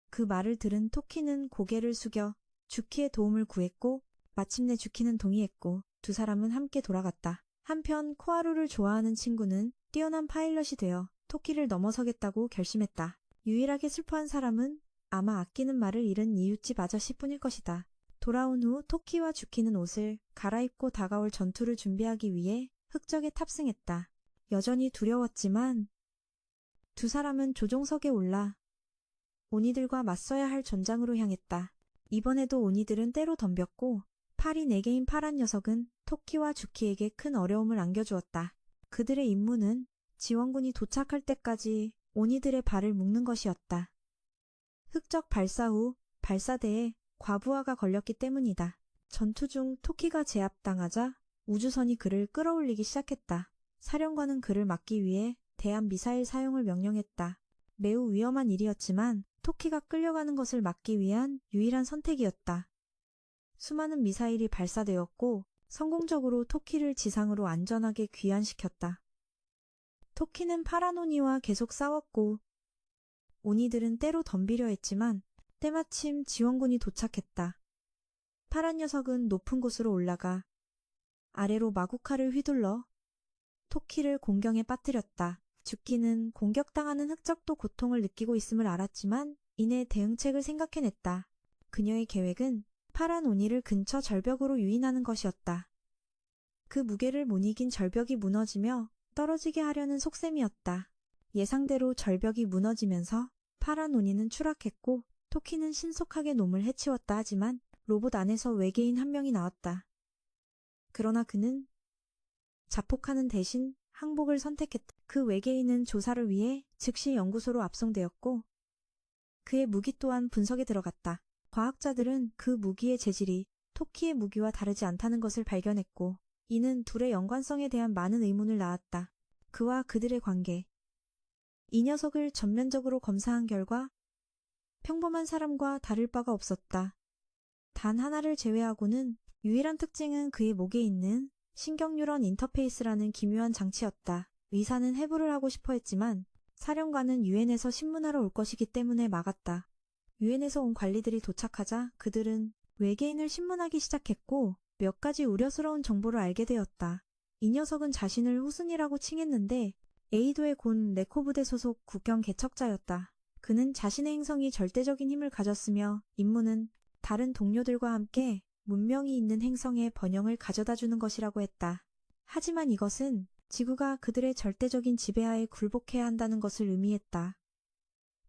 [SPEAKER 1] 그 말을 들은 토키는 고개를 숙여 주키의 도움을 구했고 마침내 주키는 동의했고 두 사람은 함께 돌아갔다. 한편 코하루를 좋아하는 친구는 뛰어난 파일럿이 되어 토키를 넘어서겠다고 결심했다. 유일하게 슬퍼한 사람은 아마 아끼는 말을 잃은 이웃집 아저씨뿐일 것이다. 돌아온 후 토키와 주키는 옷을 갈아입고 다가올 전투를 준비하기 위해 흑적에 탑승했다. 여전히 두려웠지만 두 사람은 조종석에 올라 오니들과 맞서야 할 전장으로 향했다. 이번에도 오니들은 때로 덤볐고 팔이 4개인 파란 녀석은 토키와 주키에게 큰 어려움을 안겨주었다. 그들의 임무는 지원군이 도착할 때까지 오니들의 발을 묶는 것이었다. 흑적 발사 후 발사대에 과부하가 걸렸기 때문이다. 전투 중 토키가 제압당하자 우주선이 그를 끌어올리기 시작했다. 사령관은 그를 막기 위해 대한 미사일 사용을 명령했다. 매우 위험한 일이었지만 토키가 끌려가는 것을 막기 위한 유일한 선택이었다. 수많은 미사일이 발사되었고 성공적으로 토키를 지상으로 안전하게 귀환시켰다. 토키는 파란 오니와 계속 싸웠고 오니들은 때로 덤비려 했지만 때마침 지원군이 도착했다. 파란 녀석은 높은 곳으로 올라가 아래로 마구칼을 휘둘러 토키를 공경에 빠뜨렸다. 주키는 공격당하는 흑적도 고통을 느끼고 있음을 알았지만 이내 대응책을 생각해냈다. 그녀의 계획은 파란 오니를 근처 절벽으로 유인하는 것이었다. 그 무게를 못 이긴 절벽이 무너지며 떨어지게 하려는 속셈이었다. 예상대로 절벽이 무너지면서 파란 오니는 추락했고 토키는 신속하게 놈을 해치웠다. 하지만 로봇 안에서 외계인 한 명이 나왔다. 그러나 그는 자폭하는 대신 항복을 선택했다. 그 외계인은 조사를 위해 즉시 연구소로 압송되었고 그의 무기 또한 분석에 들어갔다. 과학자들은 그 무기의 재질이 토키의 무기와 다르지 않다는 것을 발견했고 이는 둘의 연관성에 대한 많은 의문을 낳았다. 그와 그들의 관계. 이 녀석을 전면적으로 검사한 결과 평범한 사람과 다를 바가 없었다. 단 하나를 제외하고는 유일한 특징은 그의 목에 있는 신경뉴런 인터페이스라는 기묘한 장치였다. 의사는 해부를 하고 싶어 했지만 사령관은 유엔에서 신문하러 올 것이기 때문에 막았다. 유엔에서 온 관리들이 도착하자 그들은 외계인을 신문하기 시작했고 몇 가지 우려스러운 정보를 알게 되었다. 이 녀석은 자신을 후순이라고 칭했는데 에이도의 곤 레코부대 소속 국경 개척자였다. 그는 자신의 행성이 절대적인 힘을 가졌으며 임무는 다른 동료들과 함께 문명이 있는 행성의 번영을 가져다주는 것이라고 했다. 하지만 이것은 지구가 그들의 절대적인 지배하에 굴복해야 한다는 것을 의미했다.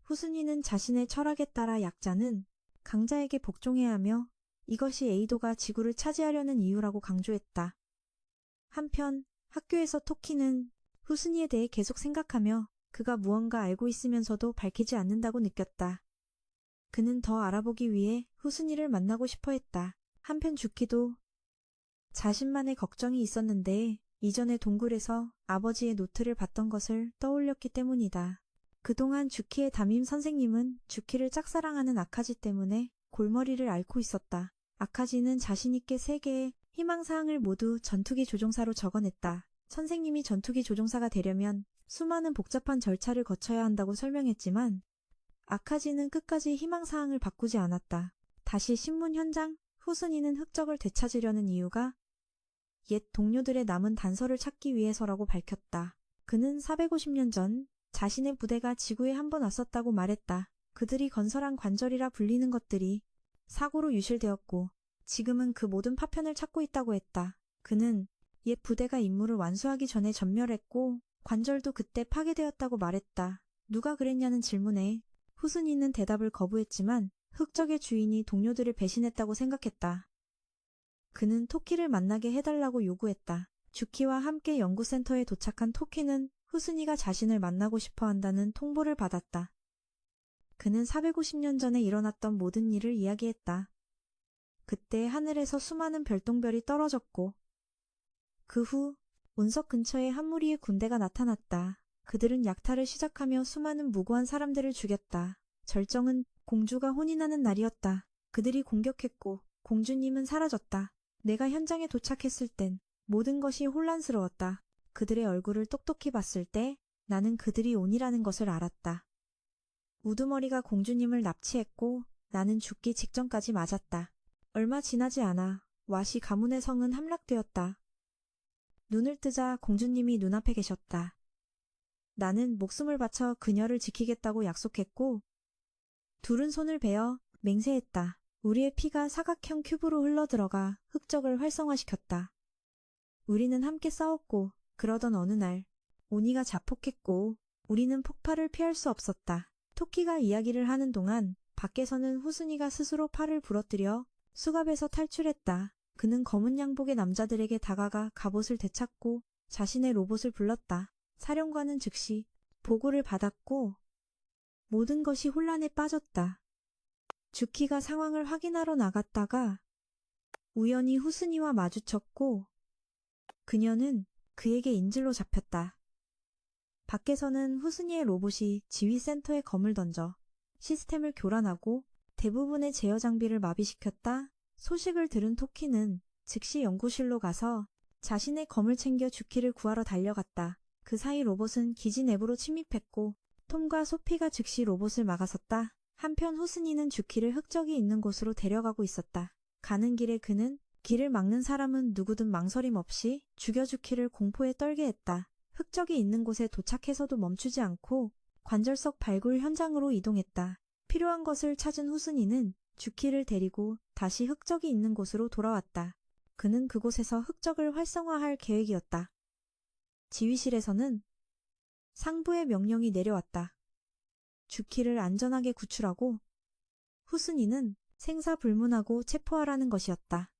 [SPEAKER 1] 후순위는 자신의 철학에 따라 약자는 강자에게 복종해야 하며 이것이 에이도가 지구를 차지하려는 이유라고 강조했다. 한편 학교에서 토키는 후순위에 대해 계속 생각하며 그가 무언가 알고 있으면서도 밝히지 않는다고 느꼈다. 그는 더 알아보기 위해 후순위를 만나고 싶어 했다. 한편 주키도 자신만의 걱정이 있었는데 이전에 동굴에서 아버지의 노트를 봤던 것을 떠올렸기 때문이다. 그동안 주키의 담임 선생님은 주키를 짝사랑하는 아카지 때문에 골머리를 앓고 있었다. 아카지는 자신있게 3개의 희망사항을 모두 전투기 조종사로 적어냈다. 선생님이 전투기 조종사가 되려면 수많은 복잡한 절차를 거쳐야 한다고 설명했지만 아카지는 끝까지 희망사항을 바꾸지 않았다. 다시 신문 현장, 후순위는 흑적을 되찾으려는 이유가 옛 동료들의 남은 단서를 찾기 위해서라고 밝혔다. 그는 450년 전 자신의 부대가 지구에 한 번 왔었다고 말했다. 그들이 건설한 관절이라 불리는 것들이 사고로 유실되었고 지금은 그 모든 파편을 찾고 있다고 했다. 그는 옛 부대가 임무를 완수하기 전에 전멸했고 관절도 그때 파괴되었다고 말했다. 누가 그랬냐는 질문에 후순위는 대답을 거부했지만 흑적의 주인이 동료들을 배신했다고 생각했다. 그는 토키를 만나게 해달라고 요구했다. 주키와 함께 연구센터에 도착한 토키는 후순위가 자신을 만나고 싶어 한다는 통보를 받았다. 그는 450년 전에 일어났던 모든 일을 이야기했다. 그때 하늘에서 수많은 별똥별이 떨어졌고 그 후 운석 근처에 한 무리의 군대가 나타났다. 그들은 약탈을 시작하며 수많은 무고한 사람들을 죽였다. 절정은 공주가 혼인하는 날이었다. 그들이 공격했고 공주님은 사라졌다. 내가 현장에 도착했을 땐 모든 것이 혼란스러웠다. 그들의 얼굴을 똑똑히 봤을 때 나는 그들이 온이라는 것을 알았다. 우두머리가 공주님을 납치했고 나는 죽기 직전까지 맞았다. 얼마 지나지 않아 와시 가문의 성은 함락되었다. 눈을 뜨자 공주님이 눈앞에 계셨다. 나는 목숨을 바쳐 그녀를 지키겠다고 약속했고 둘은 손을 베어 맹세했다. 우리의 피가 사각형 큐브로 흘러들어가 흑적을 활성화시켰다. 우리는 함께 싸웠고 그러던 어느 날 오니가 자폭했고 우리는 폭발을 피할 수 없었다. 토키가 이야기를 하는 동안 밖에서는 후순이가 스스로 팔을 부러뜨려 수갑에서 탈출했다. 그는 검은 양복의 남자들에게 다가가 갑옷을 되찾고 자신의 로봇을 불렀다. 사령관은 즉시 보고를 받았고 모든 것이 혼란에 빠졌다. 주키가 상황을 확인하러 나갔다가 우연히 후순이와 마주쳤고 그녀는 그에게 인질로 잡혔다. 밖에서는 후순이의 로봇이 지휘센터에 검을 던져 시스템을 교란하고 대부분의 제어 장비를 마비시켰다. 소식을 들은 토키는 즉시 연구실로 가서 자신의 검을 챙겨 주키를 구하러 달려갔다. 그 사이 로봇은 기지 내부로 침입했고 톰과 소피가 즉시 로봇을 막아섰다. 한편 후스니는 주키를 흑적이 있는 곳으로 데려가고 있었다. 가는 길에 그는 길을 막는 사람은 누구든 망설임 없이 죽여 주키를 공포에 떨게 했다. 흑적이 있는 곳에 도착해서도 멈추지 않고 관절석 발굴 현장으로 이동했다. 필요한 것을 찾은 후스니는 주키를 데리고 다시 흑적이 있는 곳으로 돌아왔다. 그는 그곳에서 흑적을 활성화할 계획이었다. 지휘실에서는 상부의 명령이 내려왔다. 주키를 안전하게 구출하고 후스니는 생사불문하고 체포하라는 것이었다.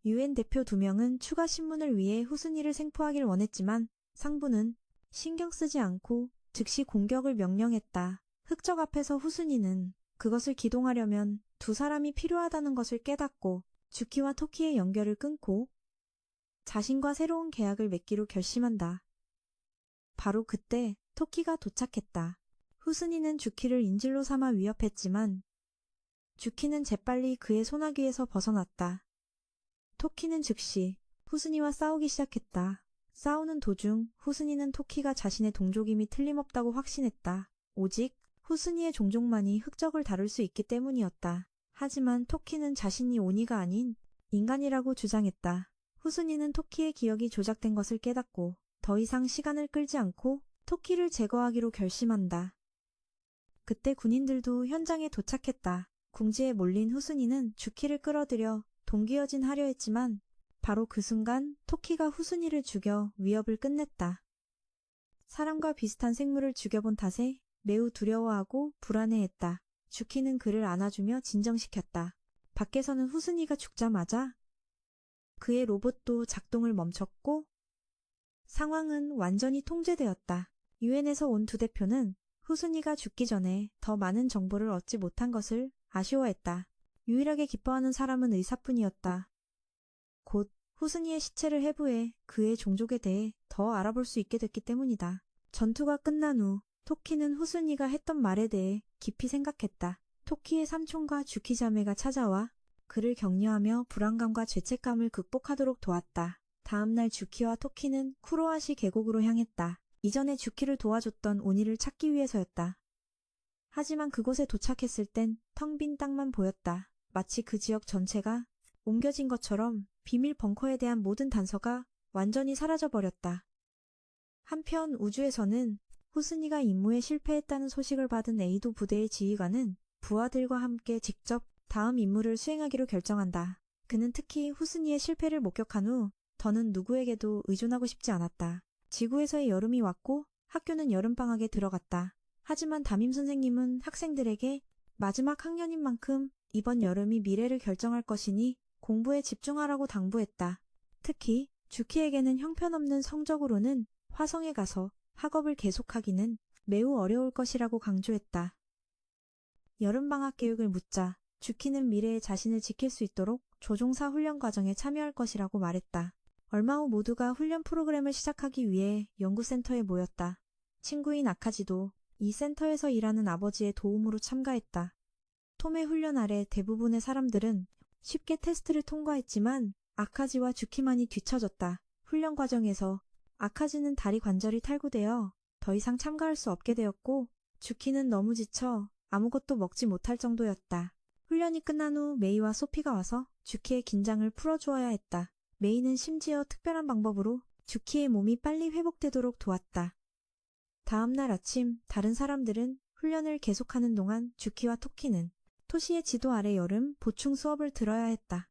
[SPEAKER 1] UN 대표 2명은 추가 신문을 위해 후스니를 생포하길 원했지만 상부는 신경 쓰지 않고 즉시 공격을 명령했다. 흑적 앞에서 후스니는 그것을 기동하려면 두 사람이 필요하다는 것을 깨닫고 주키와 토키의 연결을 끊고 자신과 새로운 계약을 맺기로 결심한다. 바로 그때 토키가 도착했다. 후스니는 주키를 인질로 삼아 위협했지만 주키는 재빨리 그의 소나기에서 벗어났다. 토키는 즉시 후스니와 싸우기 시작했다. 싸우는 도중 후스니는 토키가 자신의 동족임이 틀림없다고 확신했다. 오직 후스니의 종족만이 흑적을 다룰 수 있기 때문이었다. 하지만 토키는 자신이 오니가 아닌 인간이라고 주장했다. 후스니는 토키의 기억이 조작된 것을 깨닫고 더 이상 시간을 끌지 않고 토키를 제거하기로 결심한다. 그때 군인들도 현장에 도착했다. 궁지에 몰린 후스니는 주키를 끌어들여 동기어진 하려 했지만 바로 그 순간 토키가 후스니를 죽여 위협을 끝냈다. 사람과 비슷한 생물을 죽여본 탓에 매우 두려워하고 불안해했다. 주키는 그를 안아주며 진정시켰다. 밖에서는 후스니가 죽자마자 그의 로봇도 작동을 멈췄고 상황은 완전히 통제되었다. 유엔에서 온 두 대표는 후스니가 죽기 전에 더 많은 정보를 얻지 못한 것을 아쉬워했다. 유일하게 기뻐하는 사람은 의사뿐이었다. 곧 후스니의 시체를 해부해 그의 종족에 대해 더 알아볼 수 있게 됐기 때문이다. 전투가 끝난 후 토키는 후스니가 했던 말에 대해 깊이 생각했다. 토키의 삼촌과 주키 자매가 찾아와 그를 격려하며 불안감과 죄책감을 극복하도록 도왔다. 다음날 주키와 토키는 쿠로아시 계곡으로 향했다. 이전에 주키를 도와줬던 오니를 찾기 위해서였다. 하지만 그곳에 도착했을 땐 텅 빈 땅만 보였다. 마치 그 지역 전체가 옮겨진 것처럼 비밀 벙커에 대한 모든 단서가 완전히 사라져버렸다. 한편 우주에서는 후스니가 임무에 실패했다는 소식을 받은 에이도 부대의 지휘관은 부하들과 함께 직접 다음 임무를 수행하기로 결정한다. 그는 특히 후스니의 실패를 목격한 후 더는 누구에게도 의존하고 싶지 않았다. 지구에서의 여름이 왔고 학교는 여름방학에 들어갔다. 하지만 담임 선생님은 학생들에게 마지막 학년인 만큼 이번 여름이 미래를 결정할 것이니 공부에 집중하라고 당부했다. 특히 주키에게는 형편없는 성적으로는 화성에 가서 학업을 계속하기는 매우 어려울 것이라고 강조했다. 여름방학 계획을 묻자 주키는 미래에 자신을 지킬 수 있도록 조종사 훈련 과정에 참여할 것이라고 말했다. 얼마 후 모두가 훈련 프로그램을 시작하기 위해 연구센터에 모였다. 친구인 아카지도 이 센터에서 일하는 아버지의 도움으로 참가했다. 톰의 훈련 아래 대부분의 사람들은 쉽게 테스트를 통과했지만 아카지와 주키만이 뒤처졌다. 훈련 과정에서 아카지는 다리 관절이 탈구되어 더 이상 참가할 수 없게 되었고 주키는 너무 지쳐 아무것도 먹지 못할 정도였다. 훈련이 끝난 후 메이와 소피가 와서 주키의 긴장을 풀어주어야 했다. 메이는 심지어 특별한 방법으로 주키의 몸이 빨리 회복되도록 도왔다. 다음 날 아침 다른 사람들은 훈련을 계속하는 동안 주키와 토키는 토시의 지도 아래 여름 보충 수업을 들어야 했다.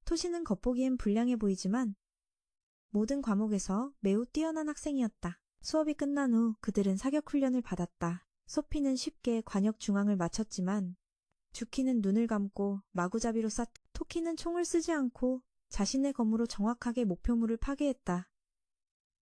[SPEAKER 1] 토시는 겉보기엔 불량해 보이지만 모든 과목에서 매우 뛰어난 학생이었다. 수업이 끝난 후 그들은 사격 훈련을 받았다. 소피는 쉽게 관역 중앙을 맞췄지만 주키는 눈을 감고 마구잡이로 쐈. 토키는 총을 쓰지 않고 자신의 검으로 정확하게 목표물을 파괴했다.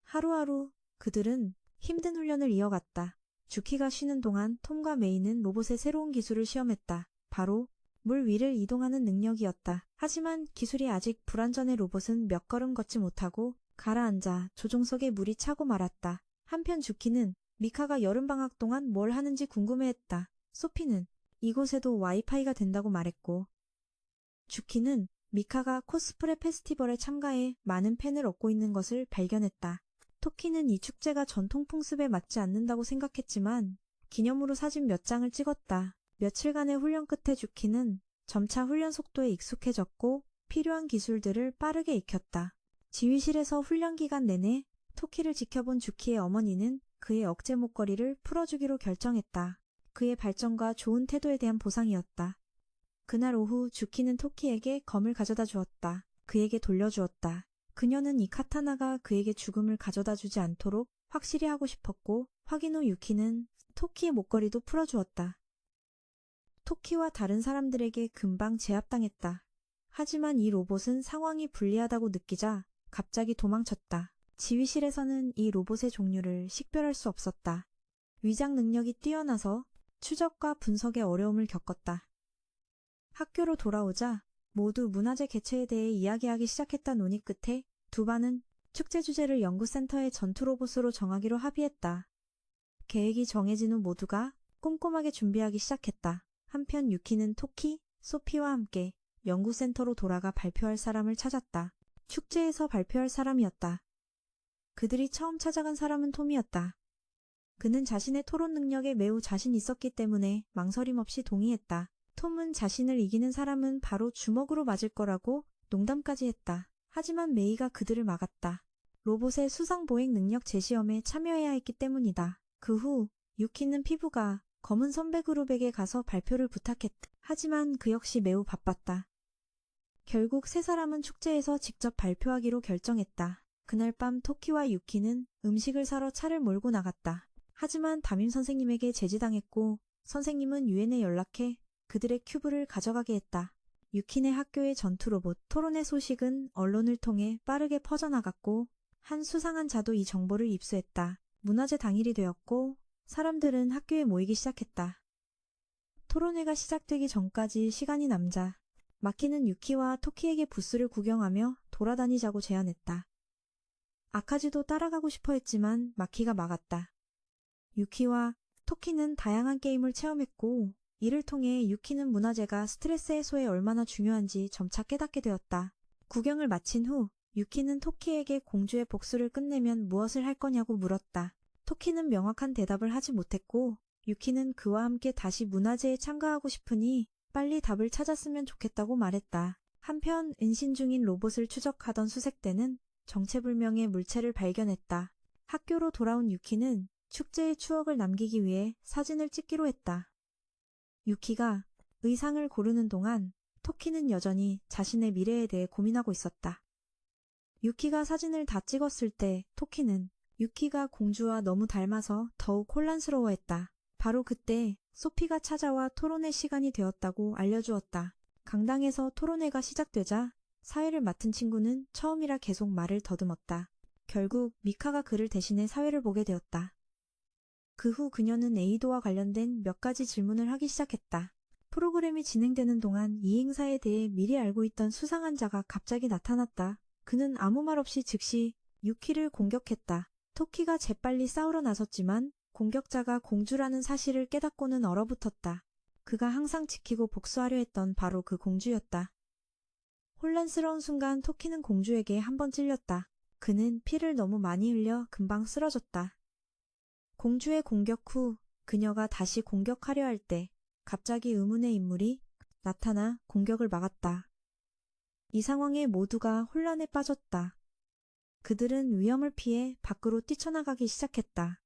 [SPEAKER 1] 하루하루 그들은 힘든 훈련을 이어갔다. 주키가 쉬는 동안 톰과 메이는 로봇의 새로운 기술을 시험했다. 바로 물 위를 이동하는 능력이었다. 하지만 기술이 아직 불완전해 로봇은 몇 걸음 걷지 못하고 가라앉아 조종석에 물이 차고 말았다. 한편 주키는 미카가 여름방학 동안 뭘 하는지 궁금해했다. 소피는 이곳에도 와이파이가 된다고 말했고 주키는 미카가 코스프레 페스티벌에 참가해 많은 팬을 얻고 있는 것을 발견했다. 토키는 이 축제가 전통 풍습에 맞지 않는다고 생각했지만 기념으로 사진 몇 장을 찍었다. 며칠간의 훈련 끝에 주키는 점차 훈련 속도에 익숙해졌고 필요한 기술들을 빠르게 익혔다. 지휘실에서 훈련 기간 내내 토키를 지켜본 주키의 어머니는 그의 억제 목걸이를 풀어주기로 결정했다. 그의 발전과 좋은 태도에 대한 보상이었다. 그날 오후 주키는 토키에게 검을 가져다 주었다. 그에게 돌려주었다. 그녀는 이 카타나가 그에게 죽음을 가져다 주지 않도록 확실히 하고 싶었고 확인 후 유키는 토키의 목걸이도 풀어주었다. 토키와 다른 사람들에게 금방 제압당했다. 하지만 이 로봇은 상황이 불리하다고 느끼자 갑자기 도망쳤다. 지휘실에서는 이 로봇의 종류를 식별할 수 없었다. 위장 능력이 뛰어나서 추적과 분석에 어려움을 겪었다. 학교로 돌아오자 모두 문화재 개최에 대해 이야기하기 시작했다. 논의 끝에 두 반은 축제 주제를 연구센터의 전투 로봇으로 정하기로 합의했다. 계획이 정해진 후 모두가 꼼꼼하게 준비하기 시작했다. 한편 유키는 토키, 소피와 함께 연구센터로 돌아가 발표할 사람을 찾았다. 축제에서 발표할 사람이었다. 그들이 처음 찾아간 사람은 톰이었다. 그는 자신의 토론 능력에 매우 자신 있었기 때문에 망설임 없이 동의했다. 톰은 자신을 이기는 사람은 바로 주먹으로 맞을 거라고 농담까지 했다. 하지만 메이가 그들을 막았다. 로봇의 수상보행 능력 재시험에 참여해야 했기 때문이다. 그 후 유키는 피부가 검은 선배 그룹에게 가서 발표를 부탁했다. 하지만 그 역시 매우 바빴다. 결국 세 사람은 축제에서 직접 발표하기로 결정했다. 그날 밤 토키와 유키는 음식을 사러 차를 몰고 나갔다. 하지만 담임 선생님에게 제지당했고 선생님은 유엔에 연락해 그들의 큐브를 가져가게 했다. 유키네 학교의 전투 로봇 토론의 소식은 언론을 통해 빠르게 퍼져나갔고 한 수상한 자도 이 정보를 입수했다. 문화재 당일이 되었고 사람들은 학교에 모이기 시작했다. 토론회가 시작되기 전까지 시간이 남자 마키는 유키와 토키에게 부스를 구경하며 돌아다니자고 제안했다. 아카지도 따라가고 싶어 했지만 마키가 막았다. 유키와 토키는 다양한 게임을 체험했고 이를 통해 유키는 문화재가 스트레스 해소에 얼마나 중요한지 점차 깨닫게 되었다. 구경을 마친 후 유키는 토키에게 공주의 복수를 끝내면 무엇을 할 거냐고 물었다. 토키는 명확한 대답을 하지 못했고 유키는 그와 함께 다시 문화재에 참가하고 싶으니 빨리 답을 찾았으면 좋겠다고 말했다. 한편 은신 중인 로봇을 추적하던 수색대는 정체불명의 물체를 발견했다. 학교로 돌아온 유키는 축제의 추억을 남기기 위해 사진을 찍기로 했다. 유키가 의상을 고르는 동안 토키는 여전히 자신의 미래에 대해 고민하고 있었다. 유키가 사진을 다 찍었을 때 토키는 유키가 공주와 너무 닮아서 더욱 혼란스러워했다. 바로 그때 소피가 찾아와 토론회 시간이 되었다고 알려주었다. 강당에서 토론회가 시작되자 사회를 맡은 친구는 처음이라 계속 말을 더듬었다. 결국 미카가 그를 대신해 사회를 보게 되었다. 그 후 그녀는 에이도와 관련된 몇 가지 질문을 하기 시작했다. 프로그램이 진행되는 동안 이 행사에 대해 미리 알고 있던 수상한 자가 갑자기 나타났다. 그는 아무 말 없이 즉시 유키를 공격했다. 토키가 재빨리 싸우러 나섰지만 공격자가 공주라는 사실을 깨닫고는 얼어붙었다. 그가 항상 지키고 복수하려 했던 바로 그 공주였다. 혼란스러운 순간 토키는 공주에게 한번 찔렸다. 그는 피를 너무 많이 흘려 금방 쓰러졌다. 공주의 공격 후 그녀가 다시 공격하려 할 때 갑자기 의문의 인물이 나타나 공격을 막았다. 이 상황에 모두가 혼란에 빠졌다. 그들은 위험을 피해 밖으로 뛰쳐나가기 시작했다.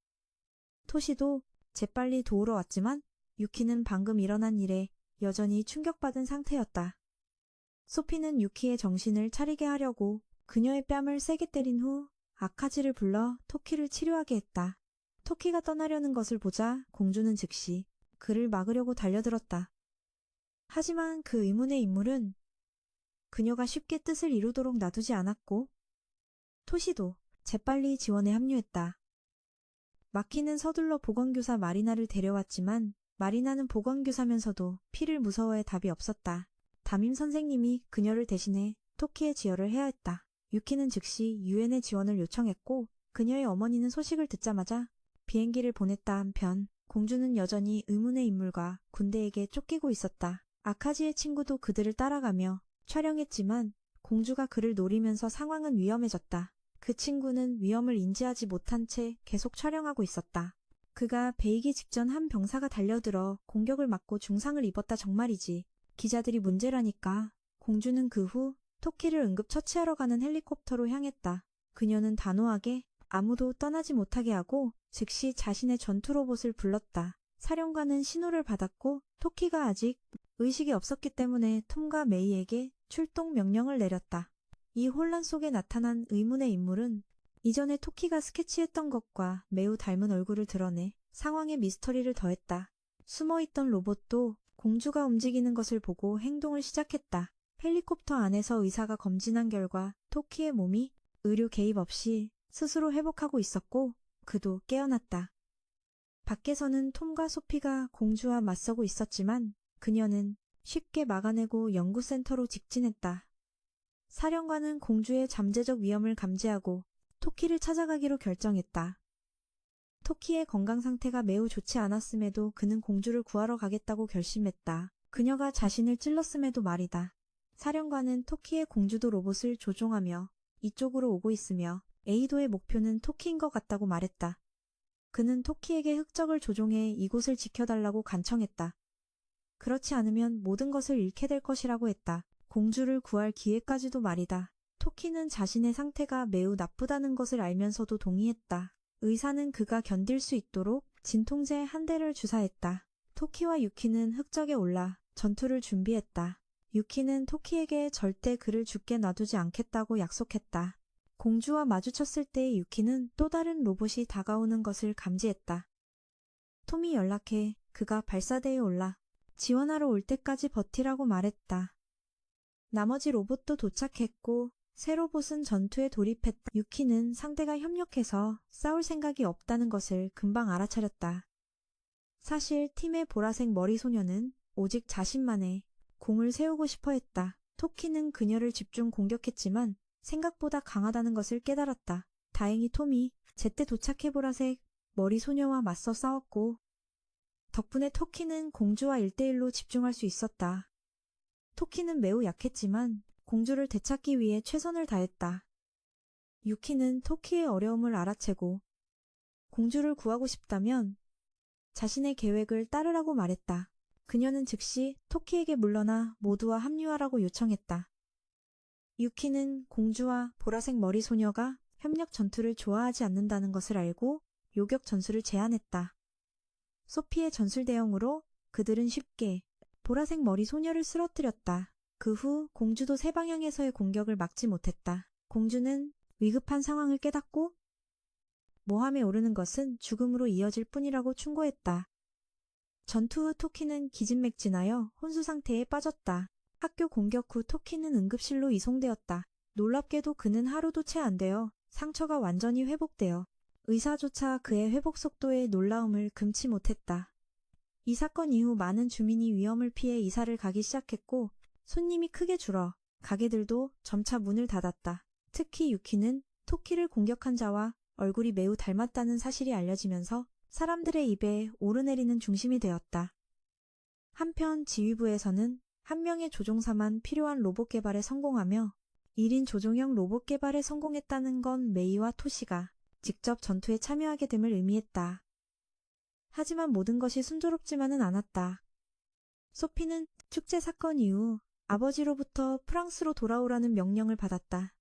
[SPEAKER 1] 토시도 재빨리 도우러 왔지만 유키는 방금 일어난 일에 여전히 충격받은 상태였다. 소피는 유키의 정신을 차리게 하려고 그녀의 뺨을 세게 때린 후 아카지를 불러 토키를 치료하게 했다. 토키가 떠나려는 것을 보자 공주는 즉시 그를 막으려고 달려들었다. 하지만 그 의문의 인물은 그녀가 쉽게 뜻을 이루도록 놔두지 않았고 토시도 재빨리 지원에 합류했다. 마키는 서둘러 보건교사 마리나를 데려왔지만 마리나는 보건교사면서도 피를 무서워해 답이 없었다. 담임 선생님이 그녀를 대신해 토키의 지혈을 해야 했다. 유키는 즉시 유엔의 지원을 요청했고 그녀의 어머니는 소식을 듣자마자 비행기를 보냈다. 한편 공주는 여전히 의문의 인물과 군대에게 쫓기고 있었다. 아카지의 친구도 그들을 따라가며 촬영했지만 공주가 그를 노리면서 상황은 위험해졌다. 그 친구는 위험을 인지하지 못한 채 계속 촬영하고 있었다. 그가 베이기 직전 한 병사가 달려들어 공격을 맞고 중상을 입었다 정말이지. 기자들이 문제라니까. 공주는 그 후 토키를 응급 처치하러 가는 헬리콥터로 향했다. 그녀는 단호하게 아무도 떠나지 못하게 하고 즉시 자신의 전투 로봇을 불렀다. 사령관은 신호를 받았고 토키가 아직 의식이 없었기 때문에 톰과 메이에게 출동 명령을 내렸다. 이 혼란 속에 나타난 의문의 인물은 이전에 토키가 스케치했던 것과 매우 닮은 얼굴을 드러내 상황에 미스터리를 더했다. 숨어있던 로봇도 공주가 움직이는 것을 보고 행동을 시작했다. 헬리콥터 안에서 의사가 검진한 결과 토키의 몸이 의료 개입 없이 스스로 회복하고 있었고 그도 깨어났다. 밖에서는 톰과 소피가 공주와 맞서고 있었지만 그녀는 쉽게 막아내고 연구센터로 직진했다. 사령관은 공주의 잠재적 위험을 감지하고 토키를 찾아가기로 결정했다. 토키의 건강 상태가 매우 좋지 않았음에도 그는 공주를 구하러 가겠다고 결심했다. 그녀가 자신을 찔렀음에도 말이다. 사령관은 토키의 공주도 로봇을 조종하며 이쪽으로 오고 있으며 에이도의 목표는 토키인 것 같다고 말했다. 그는 토키에게 흑적을 조종해 이곳을 지켜달라고 간청했다. 그렇지 않으면 모든 것을 잃게 될 것이라고 했다. 공주를 구할 기회까지도 말이다. 토키는 자신의 상태가 매우 나쁘다는 것을 알면서도 동의했다. 의사는 그가 견딜 수 있도록 진통제 한 대를 주사했다. 토키와 유키는 흑적에 올라 전투를 준비했다. 유키는 토키에게 절대 그를 죽게 놔두지 않겠다고 약속했다. 공주와 마주쳤을 때 유키는 또 다른 로봇이 다가오는 것을 감지했다. 톰이 연락해 그가 발사대에 올라 지원하러 올 때까지 버티라고 말했다. 나머지 로봇도 도착했고 새 로봇은 전투에 돌입했다. 유키는 상대가 협력해서 싸울 생각이 없다는 것을 금방 알아차렸다. 사실 팀의 보라색 머리 소녀는 오직 자신만의 공을 세우고 싶어 했다. 토키는 그녀를 집중 공격했지만 생각보다 강하다는 것을 깨달았다. 다행히 톰이 제때 도착해 보라색 머리 소녀와 맞서 싸웠고 덕분에 토키는 공주와 1대1로 집중할 수 있었다. 토키는 매우 약했지만 공주를 되찾기 위해 최선을 다했다. 유키는 토키의 어려움을 알아채고 공주를 구하고 싶다면 자신의 계획을 따르라고 말했다. 그녀는 즉시 토키에게 물러나 모두와 합류하라고 요청했다. 유키는 공주와 보라색 머리 소녀가 협력 전투를 좋아하지 않는다는 것을 알고 요격 전술을 제안했다. 소피의 전술 대응으로 그들은 쉽게 보라색 머리 소녀를 쓰러뜨렸다. 그 후 공주도 세 방향에서의 공격을 막지 못했다. 공주는 위급한 상황을 깨닫고 모함에 오르는 것은 죽음으로 이어질 뿐이라고 충고했다. 전투 후 토키는 기진맥진하여 혼수 상태에 빠졌다. 학교 공격 후 토키는 응급실로 이송되었다. 놀랍게도 그는 하루도 채 안 되어 상처가 완전히 회복되어 의사조차 그의 회복 속도에 놀라움을 금치 못했다. 이 사건 이후 많은 주민이 위험을 피해 이사를 가기 시작했고 손님이 크게 줄어 가게들도 점차 문을 닫았다. 특히 유키는 토키를 공격한 자와 얼굴이 매우 닮았다는 사실이 알려지면서 사람들의 입에 오르내리는 중심이 되었다. 한편 지휘부에서는 한 명의 조종사만 필요한 로봇 개발에 성공하며 1인 조종형 로봇 개발에 성공했다는 건 메이와 토시가 직접 전투에 참여하게 됨을 의미했다. 하지만 모든 것이 순조롭지만은 않았다. 소피는 축제 사건 이후 아버지로부터 프랑스로 돌아오라는 명령을 받았다.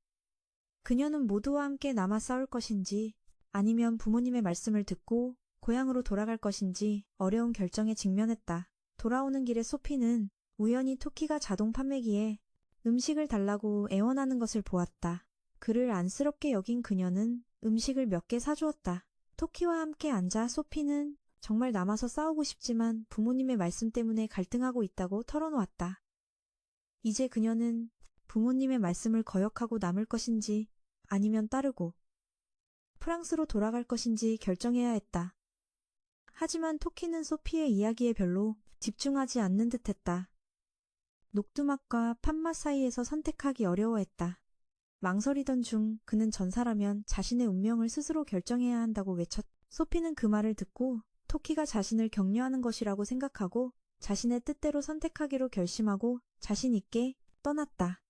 [SPEAKER 1] 그녀는 모두와 함께 남아 싸울 것인지 아니면 부모님의 말씀을 듣고 고향으로 돌아갈 것인지 어려운 결정에 직면했다. 돌아오는 길에 소피는 우연히 토키가 자동 판매기에 음식을 달라고 애원하는 것을 보았다. 그를 안쓰럽게 여긴 그녀는 음식을 몇 개 사주었다. 토키와 함께 앉아 소피는 정말 남아서 싸우고 싶지만 부모님의 말씀 때문에 갈등하고 있다고 털어놓았다. 이제 그녀는 부모님의 말씀을 거역하고 남을 것인지 아니면 따르고 프랑스로 돌아갈 것인지 결정해야 했다. 하지만 토키는 소피의 이야기에 별로 집중하지 않는 듯했다. 녹두맛과 팥맛 사이에서 선택하기 어려워했다. 망설이던 중 그는 전사라면 자신의 운명을 스스로 결정해야 한다고 외쳤다. 소피는 그 말을 듣고 토키가 자신을 격려하는 것이라고 생각하고 자신의 뜻대로 선택하기로 결심하고 자신 있게 떠났다.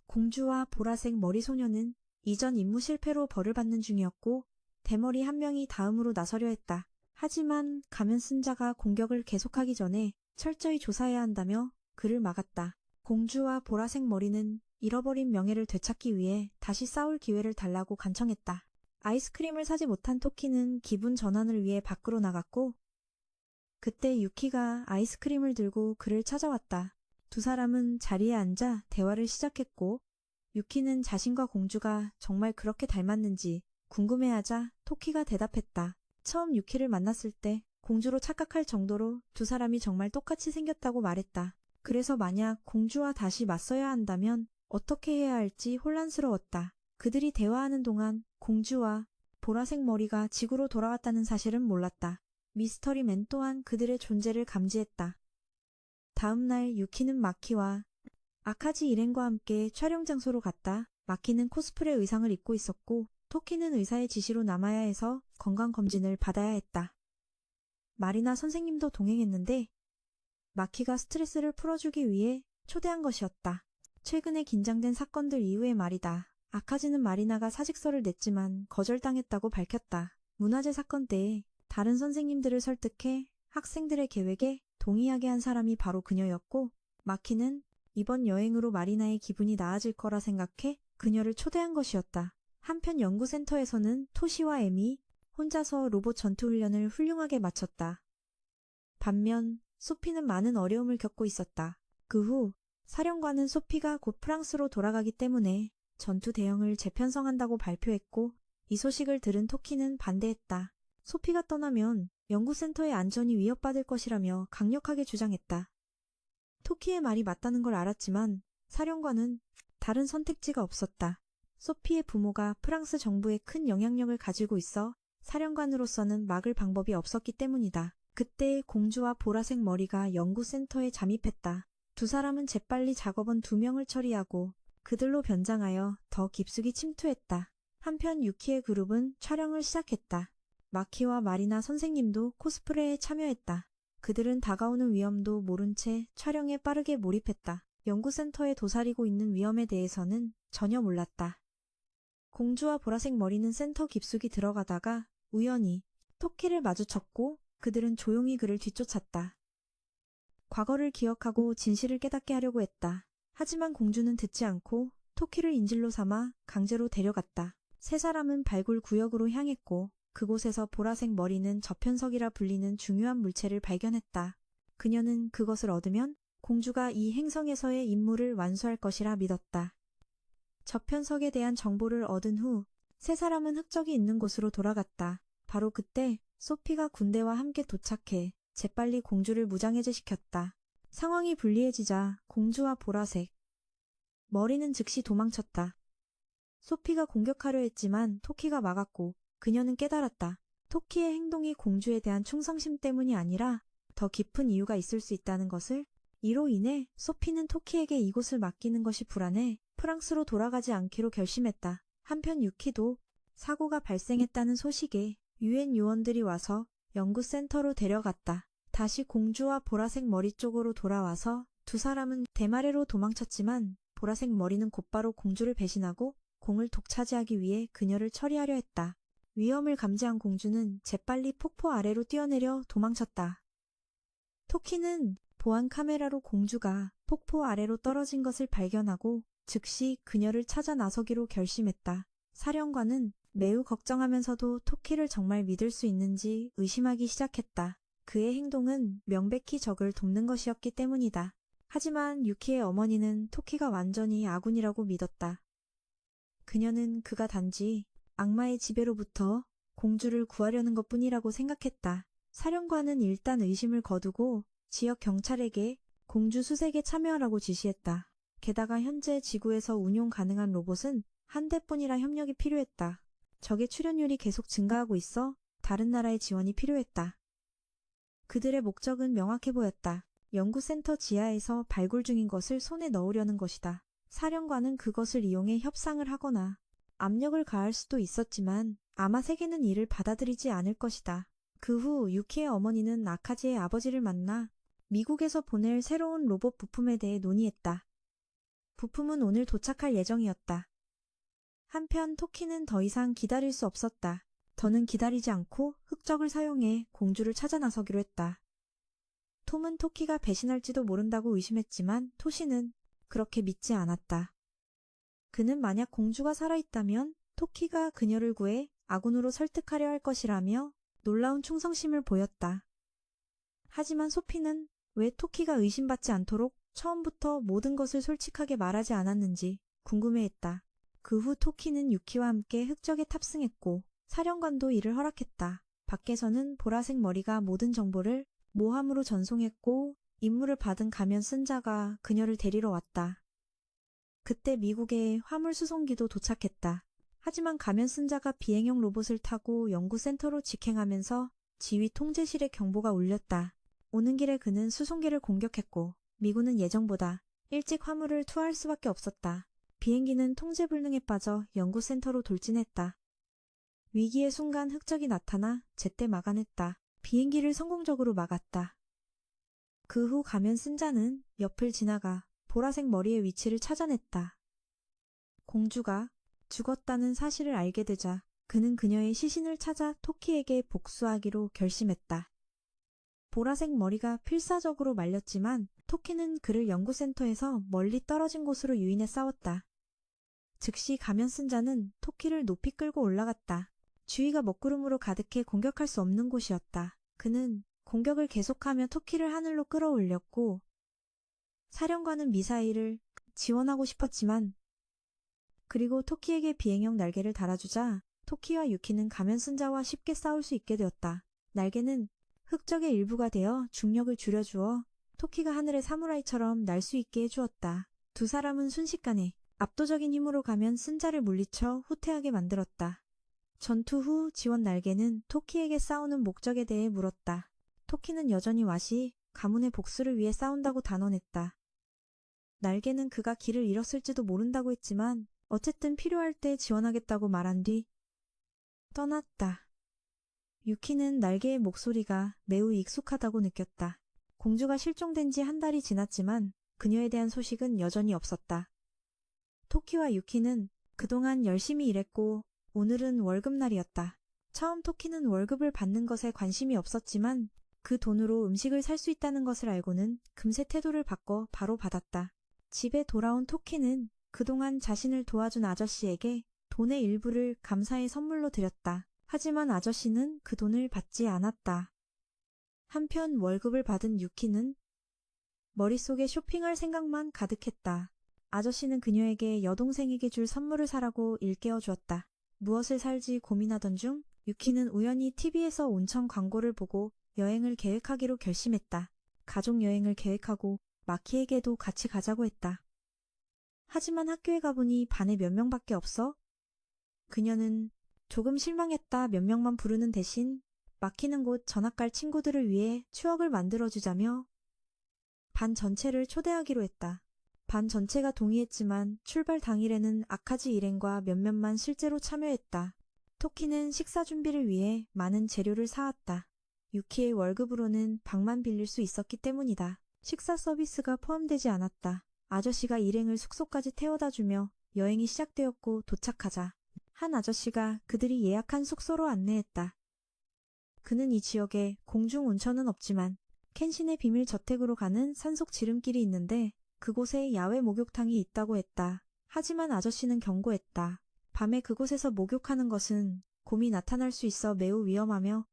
[SPEAKER 1] 공주와 보라색 머리 소녀는 이전 임무 실패로 벌을 받는 중이었고 대머리 한 명이 다음으로 나서려 했다. 하지만 가면 쓴 자가 공격을 계속하기 전에 철저히 조사해야 한다며 그를 막았다. 공주와 보라색 머리는 잃어버린 명예를 되찾기 위해 다시 싸울 기회를 달라고 간청했다. 아이스크림을 사지 못한 토키는 기분 전환을 위해 밖으로 나갔고 그때 유키가 아이스크림을 들고 그를 찾아왔다. 두 사람은 자리에 앉아 대화를 시작했고 유키는 자신과 공주가 정말 그렇게 닮았는지 궁금해하자 토키가 대답했다. 처음 유키를 만났을 때 공주로 착각할 정도로 두 사람이 정말 똑같이 생겼다고 말했다. 그래서 만약 공주와 다시 맞서야 한다면 어떻게 해야 할지 혼란스러웠다. 그들이 대화하는 동안 공주와 보라색 머리가 지구로 돌아왔다는 사실은 몰랐다. 미스터리맨 또한 그들의 존재를 감지했다. 다음 날 유키는 마키와 아카지 일행과 함께 촬영 장소로 갔다. 마키는 코스프레 의상을 입고 있었고 토키는 의사의 지시로 남아야 해서 건강검진을 받아야 했다. 마리나 선생님도 동행했는데 마키가 스트레스를 풀어주기 위해 초대한 것이었다. 최근에 긴장된 사건들 이후에 말이다. 아카지는 마리나가 사직서를 냈지만 거절당했다고 밝혔다. 문화재 사건 때에 다른 선생님들을 설득해 학생들의 계획에 동의하게 한 사람이 바로 그녀였고 마키는 이번 여행으로 마리나의 기분이 나아질 거라 생각해 그녀를 초대한 것이었다. 한편 연구센터에서는 토시와 에미 혼자서 로봇 전투 훈련을 훌륭하게 마쳤다. 반면 소피는 많은 어려움을 겪고 있었다. 그 후 사령관은 소피가 곧 프랑스로 돌아가기 때문에 전투 대형을 재편성한다고 발표했고 이 소식을 들은 토키는 반대했다. 소피가 떠나면 연구센터의 안전이 위협받을 것이라며 강력하게 주장했다. 토키의 말이 맞다는 걸 알았지만 사령관은 다른 선택지가 없었다. 소피의 부모가 프랑스 정부에 큰 영향력을 가지고 있어 사령관으로서는 막을 방법이 없었기 때문이다. 그때 공주와 보라색 머리가 연구센터에 잠입했다. 두 사람은 재빨리 작업원 2명을 처리하고 그들로 변장하여 더 깊숙이 침투했다. 한편 유키의 그룹은 촬영을 시작했다. 마키와 마리나 선생님도 코스프레에 참여했다. 그들은 다가오는 위험도 모른 채 촬영에 빠르게 몰입했다. 연구센터에 도사리고 있는 위험에 대해서는 전혀 몰랐다. 공주와 보라색 머리는 센터 깊숙이 들어가다가 우연히 토키를 마주쳤고 그들은 조용히 그를 뒤쫓았다. 과거를 기억하고 진실을 깨닫게 하려고 했다. 하지만 공주는 듣지 않고 토키를 인질로 삼아 강제로 데려갔다. 세 사람은 발굴 구역으로 향했고 그곳에서 보라색 머리는 저편석이라 불리는 중요한 물체를 발견했다. 그녀는 그것을 얻으면 공주가 이 행성에서의 임무를 완수할 것이라 믿었다. 저편석에 대한 정보를 얻은 후 세 사람은 흑적이 있는 곳으로 돌아갔다. 바로 그때 소피가 군대와 함께 도착해 재빨리 공주를 무장해제시켰다. 상황이 불리해지자 공주와 보라색 머리는 즉시 도망쳤다. 소피가 공격하려 했지만 토키가 막았고 그녀는 깨달았다. 토키의 행동이 공주에 대한 충성심 때문이 아니라 더 깊은 이유가 있을 수 있다는 것을. 이로 인해 소피는 토키에게 이곳을 맡기는 것이 불안해 프랑스로 돌아가지 않기로 결심했다. 한편 유키도 사고가 발생했다는 소식에 유엔 요원들이 와서 연구센터로 데려갔다. 다시 공주와 보라색 머리 쪽으로 돌아와서 두 사람은 대마레로 도망쳤지만 보라색 머리는 곧바로 공주를 배신하고 공을 독차지하기 위해 그녀를 처리하려 했다. 위험을 감지한 공주는 재빨리 폭포 아래로 뛰어내려 도망쳤다. 토키는 보안 카메라로 공주가 폭포 아래로 떨어진 것을 발견하고 즉시 그녀를 찾아 나서기로 결심했다. 사령관은 매우 걱정하면서도 토키를 정말 믿을 수 있는지 의심하기 시작했다. 그의 행동은 명백히 적을 돕는 것이었기 때문이다. 하지만 유키의 어머니는 토키가 완전히 아군이라고 믿었다. 그녀는 그가 단지 악마의 지배로부터 공주를 구하려는 것뿐이라고 생각했다. 사령관은 일단 의심을 거두고 지역 경찰에게 공주 수색에 참여하라고 지시했다. 게다가 현재 지구에서 운용 가능한 로봇은 한 대뿐이라 협력이 필요했다. 적의 출현율이 계속 증가하고 있어 다른 나라의 지원이 필요했다. 그들의 목적은 명확해 보였다. 연구센터 지하에서 발굴 중인 것을 손에 넣으려는 것이다. 사령관은 그것을 이용해 협상을 하거나 압력을 가할 수도 있었지만 아마 세계는 이를 받아들이지 않을 것이다. 그 후 유키의 어머니는 아카지의 아버지를 만나 미국에서 보낼 새로운 로봇 부품에 대해 논의했다. 부품은 오늘 도착할 예정이었다. 한편 토키는 더 이상 기다릴 수 없었다. 더는 기다리지 않고 흑적을 사용해 공주를 찾아 나서기로 했다. 톰은 토키가 배신할지도 모른다고 의심했지만 토시는 그렇게 믿지 않았다. 그는 만약 공주가 살아있다면 토키가 그녀를 구해 아군으로 설득하려 할 것이라며 놀라운 충성심을 보였다. 하지만 소피는 왜 토키가 의심받지 않도록 처음부터 모든 것을 솔직하게 말하지 않았는지 궁금해했다. 그 후 토키는 유키와 함께 흑적에 탑승했고 사령관도 이를 허락했다. 밖에서는 보라색 머리가 모든 정보를 모함으로 전송했고 임무를 받은 가면 쓴 자가 그녀를 데리러 왔다. 그때 미국의 화물 수송기도 도착했다. 하지만 가면 쓴 자가 비행용 로봇을 타고 연구센터로 직행하면서 지휘 통제실에 경보가 울렸다. 오는 길에 그는 수송기를 공격했고 미군은 예정보다 일찍 화물을 투하할 수밖에 없었다. 비행기는 통제불능에 빠져 연구센터로 돌진했다. 위기의 순간 흑적이 나타나 제때 막아냈다. 비행기를 성공적으로 막았다. 그 후 가면 쓴 자는 옆을 지나가 보라색 머리의 위치를 찾아냈다. 공주가 죽었다는 사실을 알게 되자 그는 그녀의 시신을 찾아 토키에게 복수하기로 결심했다. 보라색 머리가 필사적으로 말렸지만 토키는 그를 연구센터에서 멀리 떨어진 곳으로 유인해 싸웠다. 즉시 가면 쓴 자는 토키를 높이 끌고 올라갔다. 주위가 먹구름으로 가득해 공격할 수 없는 곳이었다. 그는 공격을 계속하며 토키를 하늘로 끌어올렸고 사령관은 미사일을 지원하고 싶었지만 그리고 토키에게 비행용 날개를 달아주자 토키와 유키는 가면 쓴 자와 쉽게 싸울 수 있게 되었다. 날개는 흑적의 일부가 되어 중력을 줄여주어 토키가 하늘의 사무라이처럼 날 수 있게 해주었다. 두 사람은 순식간에 압도적인 힘으로 가면 쓴 자를 물리쳐 후퇴하게 만들었다. 전투 후 지원 날개는 토키에게 싸우는 목적에 대해 물었다. 토키는 여전히 와시 가문의 복수를 위해 싸운다고 단언했다. 날개는 그가 길을 잃었을지도 모른다고 했지만 어쨌든 필요할 때 지원하겠다고 말한 뒤 떠났다. 유키는 날개의 목소리가 매우 익숙하다고 느꼈다. 공주가 실종된 지 한 달이 지났지만 그녀에 대한 소식은 여전히 없었다. 토키와 유키는 그동안 열심히 일했고 오늘은 월급날이었다. 처음 토키는 월급을 받는 것에 관심이 없었지만 그 돈으로 음식을 살 수 있다는 것을 알고는 금세 태도를 바꿔 바로 받았다. 집에 돌아온 토키는 그동안 자신을 도와준 아저씨에게 돈의 일부를 감사의 선물로 드렸다. 하지만 아저씨는 그 돈을 받지 않았다. 한편 월급을 받은 유키는 머릿속에 쇼핑할 생각만 가득했다. 아저씨는 그녀에게 여동생에게 줄 선물을 사라고 일깨워 주었다. 무엇을 살지 고민하던 중 유키는 우연히 TV에서 온천 광고를 보고 여행을 계획하기로 결심했다. 가족 여행을 계획하고 마키에게도 같이 가자고 했다. 하지만 학교에 가보니 반에 몇 명밖에 없어 그녀는 조금 실망했다. 몇 명만 부르는 대신 마키는 곧 전학 갈 친구들을 위해 추억을 만들어주자며 반 전체를 초대하기로 했다. 반 전체가 동의했지만 출발 당일에는 아카지 일행과 몇몇만 실제로 참여했다. 토키는 식사 준비를 위해 많은 재료를 사왔다. 유키의 월급으로는 방만 빌릴 수 있었기 때문이다. 식사 서비스가 포함되지 않았다. 아저씨가 일행을 숙소까지 태워다주며 여행이 시작되었고 도착하자 한 아저씨가 그들이 예약한 숙소로 안내했다. 그는 이 지역에 공중 온천은 없지만 켄신의 비밀 저택으로 가는 산속 지름길이 있는데 그곳에 야외 목욕탕이 있다고 했다. 하지만 아저씨는 경고했다. 밤에 그곳에서 목욕하는 것은 곰이 나타날 수 있어 매우 위험하며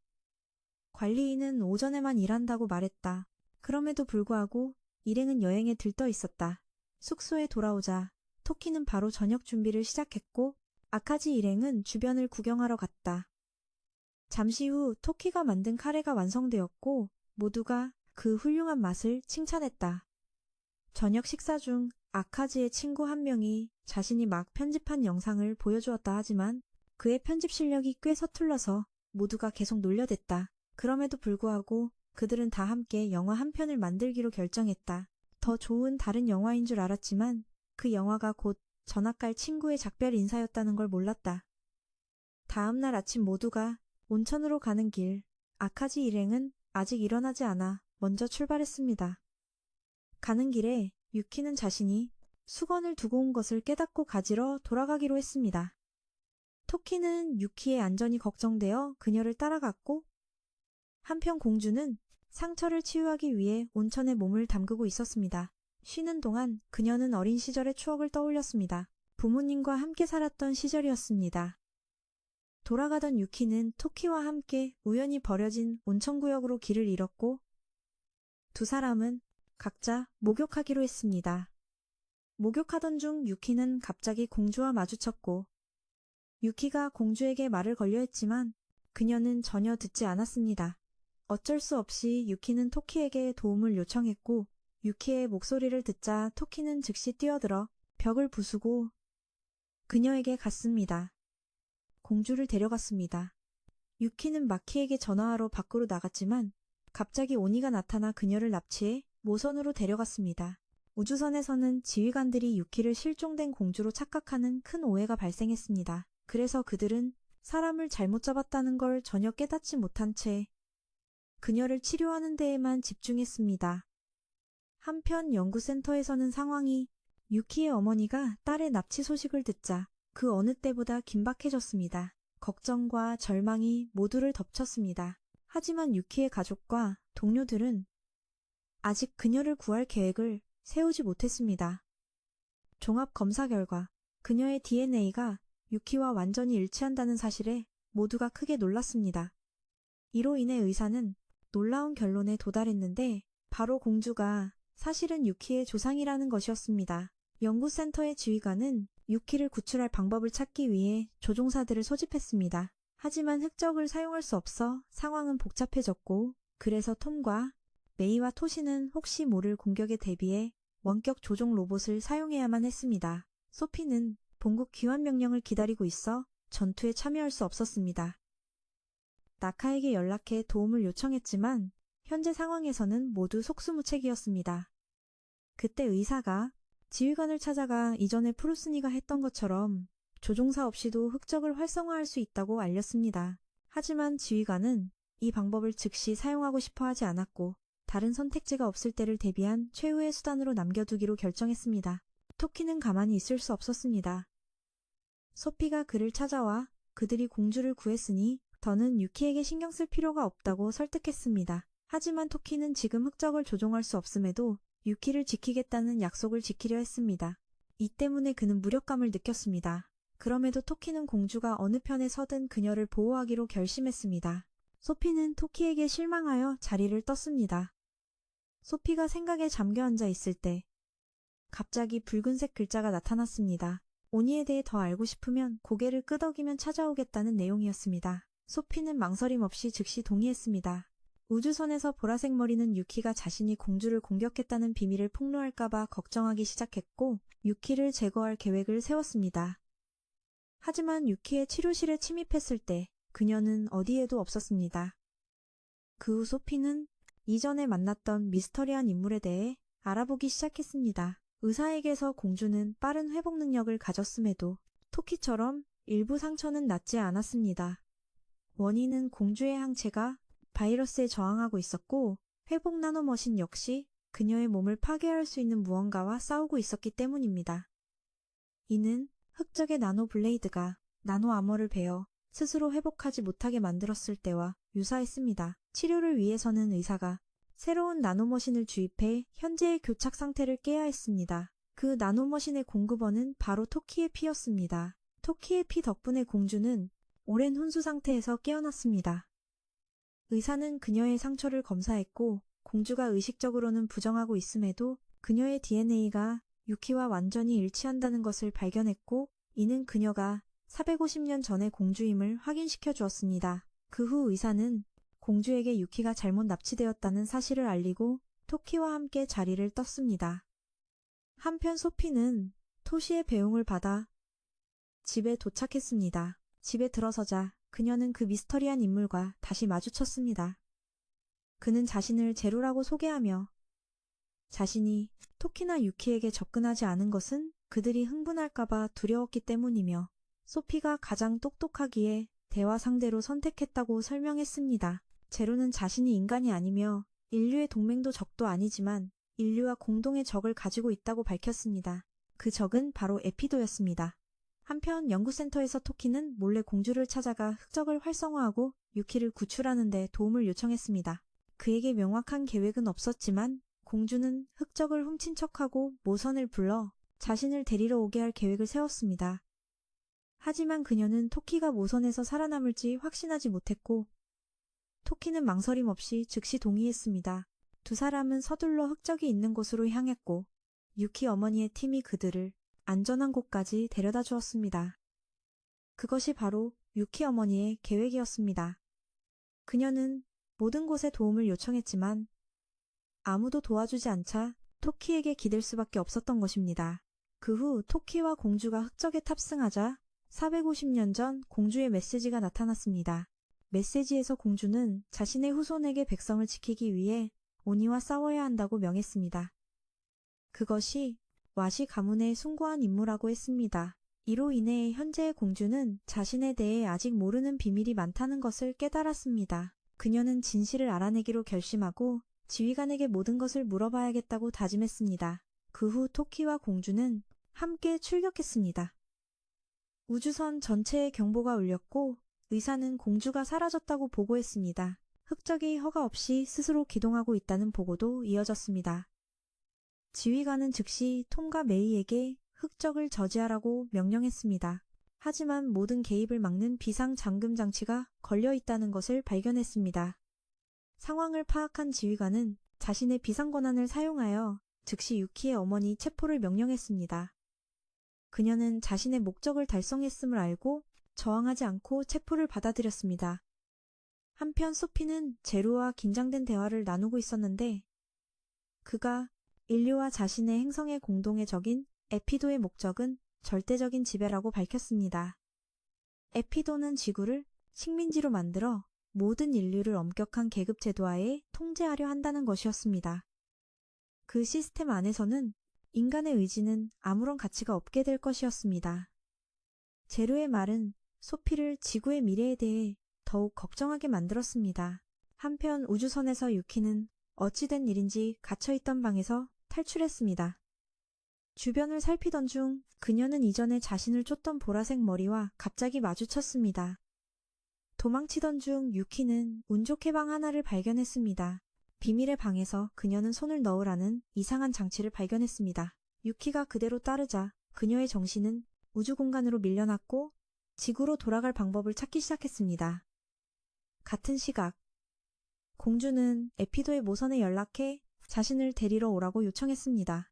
[SPEAKER 1] 관리인은 오전에만 일한다고 말했다. 그럼에도 불구하고 일행은 여행에 들떠 있었다. 숙소에 돌아오자 토키는 바로 저녁 준비를 시작했고 아카지 일행은 주변을 구경하러 갔다. 잠시 후 토키가 만든 카레가 완성되었고 모두가 그 훌륭한 맛을 칭찬했다. 저녁 식사 중 아카지의 친구 한 명이 자신이 막 편집한 영상을 보여주었다 하지만 그의 편집 실력이 꽤 서툴러서 모두가 계속 놀려댔다. 그럼에도 불구하고 그들은 다 함께 영화 한 편을 만들기로 결정했다. 더 좋은 다른 영화인 줄 알았지만 그 영화가 곧 전학 갈 친구의 작별 인사였다는 걸 몰랐다. 다음 날 아침 모두가 온천으로 가는 길, 아카지 일행은 아직 일어나지 않아 먼저 출발했습니다. 가는 길에 유키는 자신이 수건을 두고 온 것을 깨닫고 가지러 돌아가기로 했습니다. 토키는 유키의 안전이 걱정되어 그녀를 따라갔고, 한편 공주는 상처를 치유하기 위해 온천에 몸을 담그고 있었습니다. 쉬는 동안 그녀는 어린 시절의 추억을 떠올렸습니다. 부모님과 함께 살았던 시절이었습니다. 돌아가던 유키는 토키와 함께 우연히 버려진 온천구역으로 길을 잃었고, 두 사람은 각자 목욕하기로 했습니다. 목욕하던 중 유키는 갑자기 공주와 마주쳤고, 유키가 공주에게 말을 걸려 했지만 그녀는 전혀 듣지 않았습니다. 어쩔 수 없이 유키는 토키에게 도움을 요청했고, 유키의 목소리를 듣자 토키는 즉시 뛰어들어 벽을 부수고 그녀에게 갔습니다. 공주를 데려갔습니다. 유키는 마키에게 전화하러 밖으로 나갔지만 갑자기 오니가 나타나 그녀를 납치해 모선으로 데려갔습니다. 우주선에서는 지휘관들이 유키를 실종된 공주로 착각하는 큰 오해가 발생했습니다. 그래서 그들은 사람을 잘못 잡았다는 걸 전혀 깨닫지 못한 채 그녀를 치료하는 데에만 집중했습니다. 한편 연구센터에서는 상황이 유키의 어머니가 딸의 납치 소식을 듣자 그 어느 때보다 긴박해졌습니다. 걱정과 절망이 모두를 덮쳤습니다. 하지만 유키의 가족과 동료들은 아직 그녀를 구할 계획을 세우지 못했습니다. 종합 검사 결과 그녀의 DNA가 유키와 완전히 일치한다는 사실에 모두가 크게 놀랐습니다. 이로 인해 의사는 놀라운 결론에 도달했는데 바로 공주가 사실은 유키의 조상이라는 것이었습니다. 연구센터의 지휘관은 유키를 구출할 방법을 찾기 위해 조종사들을 소집했습니다. 하지만 흑적을 사용할 수 없어 상황은 복잡해졌고, 그래서 톰과 메이와 토시는 혹시 모를 공격에 대비해 원격 조종 로봇을 사용해야만 했습니다. 소피는 본국 귀환 명령을 기다리고 있어 전투에 참여할 수 없었습니다. 나카에게 연락해 도움을 요청했지만 현재 상황에서는 모두 속수무책이었습니다. 그때 의사가 지휘관을 찾아가 이전에 프루스니가 했던 것처럼 조종사 없이도 흑적을 활성화할 수 있다고 알렸습니다. 하지만 지휘관은 이 방법을 즉시 사용하고 싶어 하지 않았고 다른 선택지가 없을 때를 대비한 최후의 수단으로 남겨두기로 결정했습니다. 토키는 가만히 있을 수 없었습니다. 소피가 그를 찾아와 그들이 공주를 구했으니 더는 유키에게 신경 쓸 필요가 없다고 설득했습니다. 하지만 토키는 지금 흑적을 조종할 수 없음에도 유키를 지키겠다는 약속을 지키려 했습니다. 이 때문에 그는 무력감을 느꼈습니다. 그럼에도 토키는 공주가 어느 편에 서든 그녀를 보호하기로 결심했습니다. 소피는 토키에게 실망하여 자리를 떴습니다. 소피가 생각에 잠겨 앉아 있을 때 갑자기 붉은색 글자가 나타났습니다. 오니에 대해 더 알고 싶으면 고개를 끄덕이면 찾아오겠다는 내용이었습니다. 소피는 망설임 없이 즉시 동의했습니다. 우주선에서 보라색 머리는 유키가 자신이 공주를 공격했다는 비밀을 폭로할까봐 걱정하기 시작했고 유키를 제거할 계획을 세웠습니다. 하지만 유키의 치료실에 침입했을 때 그녀는 어디에도 없었습니다. 그 후 소피는 이전에 만났던 미스터리한 인물에 대해 알아보기 시작했습니다. 의사에게서 공주는 빠른 회복 능력을 가졌음에도 토키처럼 일부 상처는 낫지 않았습니다. 원인은 공주의 항체가 바이러스에 저항하고 있었고 회복 나노머신 역시 그녀의 몸을 파괴할 수 있는 무언가와 싸우고 있었기 때문입니다. 이는 흑적의 나노 블레이드가 나노 아머를 베어 스스로 회복하지 못하게 만들었을 때와 유사했습니다. 치료를 위해서는 의사가 새로운 나노머신을 주입해 현재의 교착 상태를 깨야 했습니다. 그 나노머신의 공급원은 바로 토키의 피였습니다. 토키의 피 덕분에 공주는 오랜 혼수 상태에서 깨어났습니다. 의사는 그녀의 상처를 검사했고 공주가 의식적으로는 부정하고 있음에도 그녀의 DNA가 유키와 완전히 일치한다는 것을 발견했고 이는 그녀가 450년 전의 공주임을 확인시켜 주었습니다. 그 후 의사는 공주에게 유키가 잘못 납치되었다는 사실을 알리고 토키와 함께 자리를 떴습니다. 한편 소피는 토시의 배웅을 받아 집에 도착했습니다. 집에 들어서자 그녀는 그 미스터리한 인물과 다시 마주쳤습니다. 그는 자신을 제로라고 소개하며 자신이 토키나 유키에게 접근하지 않은 것은 그들이 흥분할까봐 두려웠기 때문이며 소피가 가장 똑똑하기에 대화 상대로 선택했다고 설명했습니다. 제로는 자신이 인간이 아니며 인류의 동맹도 적도 아니지만 인류와 공동의 적을 가지고 있다고 밝혔습니다. 그 적은 바로 에피도였습니다. 한편 연구센터에서 토키는 몰래 공주를 찾아가 흑적을 활성화하고 유키를 구출하는 데 도움을 요청했습니다. 그에게 명확한 계획은 없었지만 공주는 흑적을 훔친 척하고 모선을 불러 자신을 데리러 오게 할 계획을 세웠습니다. 하지만 그녀는 토키가 모선에서 살아남을지 확신하지 못했고 토키는 망설임 없이 즉시 동의했습니다. 두 사람은 서둘러 흑적이 있는 곳으로 향했고 유키 어머니의 팀이 그들을 안전한 곳까지 데려다 주었습니다. 그것이 바로 유키 어머니의 계획이었습니다. 그녀는 모든 곳에 도움을 요청했지만 아무도 도와주지 않자 토키에게 기댈 수밖에 없었던 것입니다. 그 후 토키와 공주가 흑적에 탑승하자 450년 전 공주의 메시지가 나타났습니다. 메시지에서 공주는 자신의 후손에게 백성을 지키기 위해 오니와 싸워야 한다고 명했습니다. 그것이 와시 가문의 숭고한 임무라고 했습니다. 이로 인해 현재의 공주는 자신에 대해 아직 모르는 비밀이 많다는 것을 깨달았습니다. 그녀는 진실을 알아내기로 결심하고 지휘관에게 모든 것을 물어봐야겠다고 다짐했습니다. 그 후 토키와 공주는 함께 출격했습니다. 우주선 전체에 경보가 울렸고 의사는 공주가 사라졌다고 보고했습니다. 흑적이 허가 없이 스스로 기동하고 있다는 보고도 이어졌습니다. 지휘관은 즉시 톰과 메이에게 흑적을 저지하라고 명령했습니다. 하지만 모든 개입을 막는 비상 잠금 장치가 걸려 있다는 것을 발견했습니다. 상황을 파악한 지휘관은 자신의 비상 권한을 사용하여 즉시 유키의 어머니 체포를 명령했습니다. 그녀는 자신의 목적을 달성했음을 알고 저항하지 않고 체포를 받아들였습니다. 한편 소피는 제루와 긴장된 대화를 나누고 있었는데 그가 인류와 자신의 행성의 공동의 적인 에피도의 목적은 절대적인 지배라고 밝혔습니다. 에피도는 지구를 식민지로 만들어 모든 인류를 엄격한 계급 제도하에 통제하려 한다는 것이었습니다. 그 시스템 안에서는 인간의 의지는 아무런 가치가 없게 될 것이었습니다. 제루의 말은 소피를 지구의 미래에 대해 더욱 걱정하게 만들었습니다. 한편 우주선에서 유키는 어찌된 일인지 갇혀있던 방에서 탈출했습니다. 주변을 살피던 중 그녀는 이전에 자신을 쫓던 보라색 머리와 갑자기 마주쳤습니다. 도망치던 중 유키는 운 좋게 방 하나를 발견했습니다. 비밀의 방에서 그녀는 손을 넣으라는 이상한 장치를 발견했습니다. 유키가 그대로 따르자 그녀의 정신은 우주 공간으로 밀려났고 지구로 돌아갈 방법을 찾기 시작했습니다. 같은 시각, 공주는 에피도의 모선에 연락해 자신을 데리러 오라고 요청했습니다.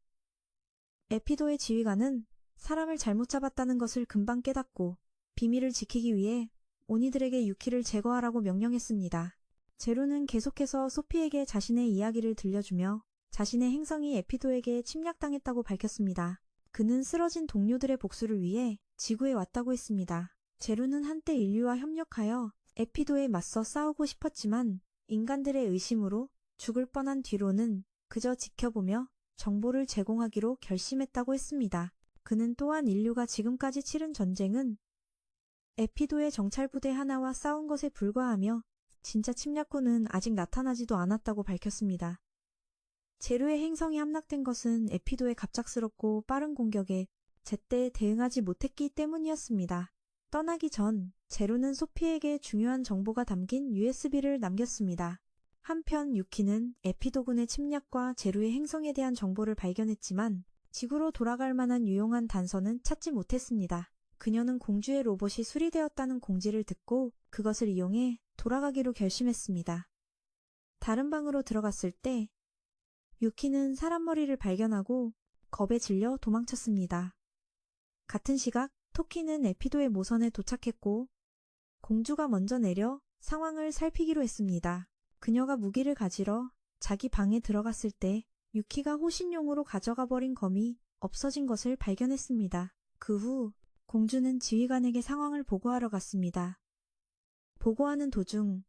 [SPEAKER 1] 에피도의 지휘관은 사람을 잘못 잡았다는 것을 금방 깨닫고 비밀을 지키기 위해 오니들에게 유키를 제거하라고 명령했습니다. 제루는 계속해서 소피에게 자신의 이야기를 들려주며 자신의 행성이 에피도에게 침략당했다고 밝혔습니다. 그는 쓰러진 동료들의 복수를 위해 지구에 왔다고 했습니다. 제루는 한때 인류와 협력하여 에피도에 맞서 싸우고 싶었지만 인간들의 의심으로 죽을 뻔한 뒤로는 그저 지켜보며 정보를 제공하기로 결심했다고 했습니다. 그는 또한 인류가 지금까지 치른 전쟁은 에피도의 정찰부대 하나와 싸운 것에 불과하며 진짜 침략군은 아직 나타나지도 않았다고 밝혔습니다. 제루의 행성이 함락된 것은 에피도의 갑작스럽고 빠른 공격에 제때 대응하지 못했기 때문이었습니다. 떠나기 전 제루는 소피에게 중요한 정보가 담긴 USB를 남겼습니다. 한편 유키는 에피도군의 침략과 제루의 행성에 대한 정보를 발견했지만 지구로 돌아갈 만한 유용한 단서는 찾지 못했습니다. 그녀는 공주의 로봇이 수리되었다는 공지를 듣고 그것을 이용해 돌아가기로 결심했습니다. 다른 방으로 들어갔을 때 유키는 사람 머리를 발견하고 겁에 질려 도망쳤습니다. 같은 시각 토키는 에피도의 모선에 도착했고 공주가 먼저 내려 상황을 살피기로 했습니다. 그녀가 무기를 가지러 자기 방에 들어갔을 때 유키가 호신용으로 가져가 버린 검이 없어진 것을 발견했습니다. 그 후 공주는 지휘관에게 상황을 보고하러 갔습니다. 보고하는 도중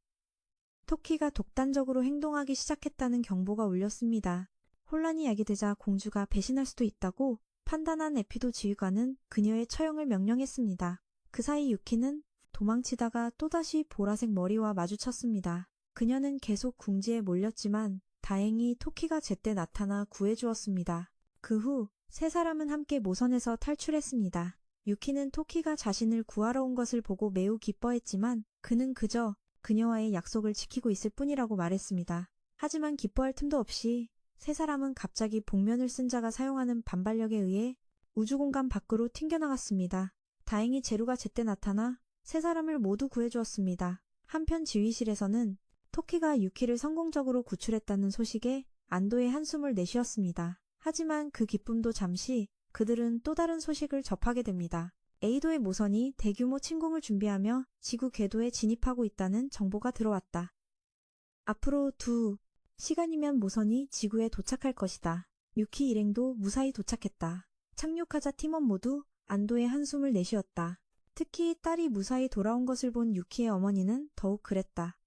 [SPEAKER 1] 토키가 독단적으로 행동하기 시작했다는 경보가 울렸습니다. 혼란이 야기되자 공주가 배신할 수도 있다고 판단한 에피도 지휘관은 그녀의 처형을 명령했습니다. 그 사이 유키는 도망치다가 또다시 보라색 머리와 마주쳤습니다. 그녀는 계속 궁지에 몰렸지만 다행히 토키가 제때 나타나 구해주었습니다. 그 후 세 사람은 함께 모선에서 탈출했습니다. 유키는 토키가 자신을 구하러 온 것을 보고 매우 기뻐했지만 그는 그저 그녀와의 약속을 지키고 있을 뿐이라고 말했습니다. 하지만 기뻐할 틈도 없이 세 사람은 갑자기 복면을 쓴 자가 사용하는 반발력에 의해 우주공간 밖으로 튕겨나갔습니다. 다행히 제루가 제때 나타나 세 사람을 모두 구해주었습니다. 한편 지휘실에서는 토키가 유키를 성공적으로 구출했다는 소식에 안도의 한숨을 내쉬었습니다. 하지만 그 기쁨도 잠시 그들은 또 다른 소식을 접하게 됩니다. 에이도의 모선이 대규모 침공을 준비하며 지구 궤도에 진입하고 있다는 정보가 들어왔다. 앞으로 2시간이면 모선이 지구에 도착할 것이다. 유키 일행도 무사히 도착했다. 착륙하자 팀원 모두 안도의 한숨을 내쉬었다. 특히 딸이 무사히 돌아온 것을 본 유키의 어머니는 더욱 그랬다.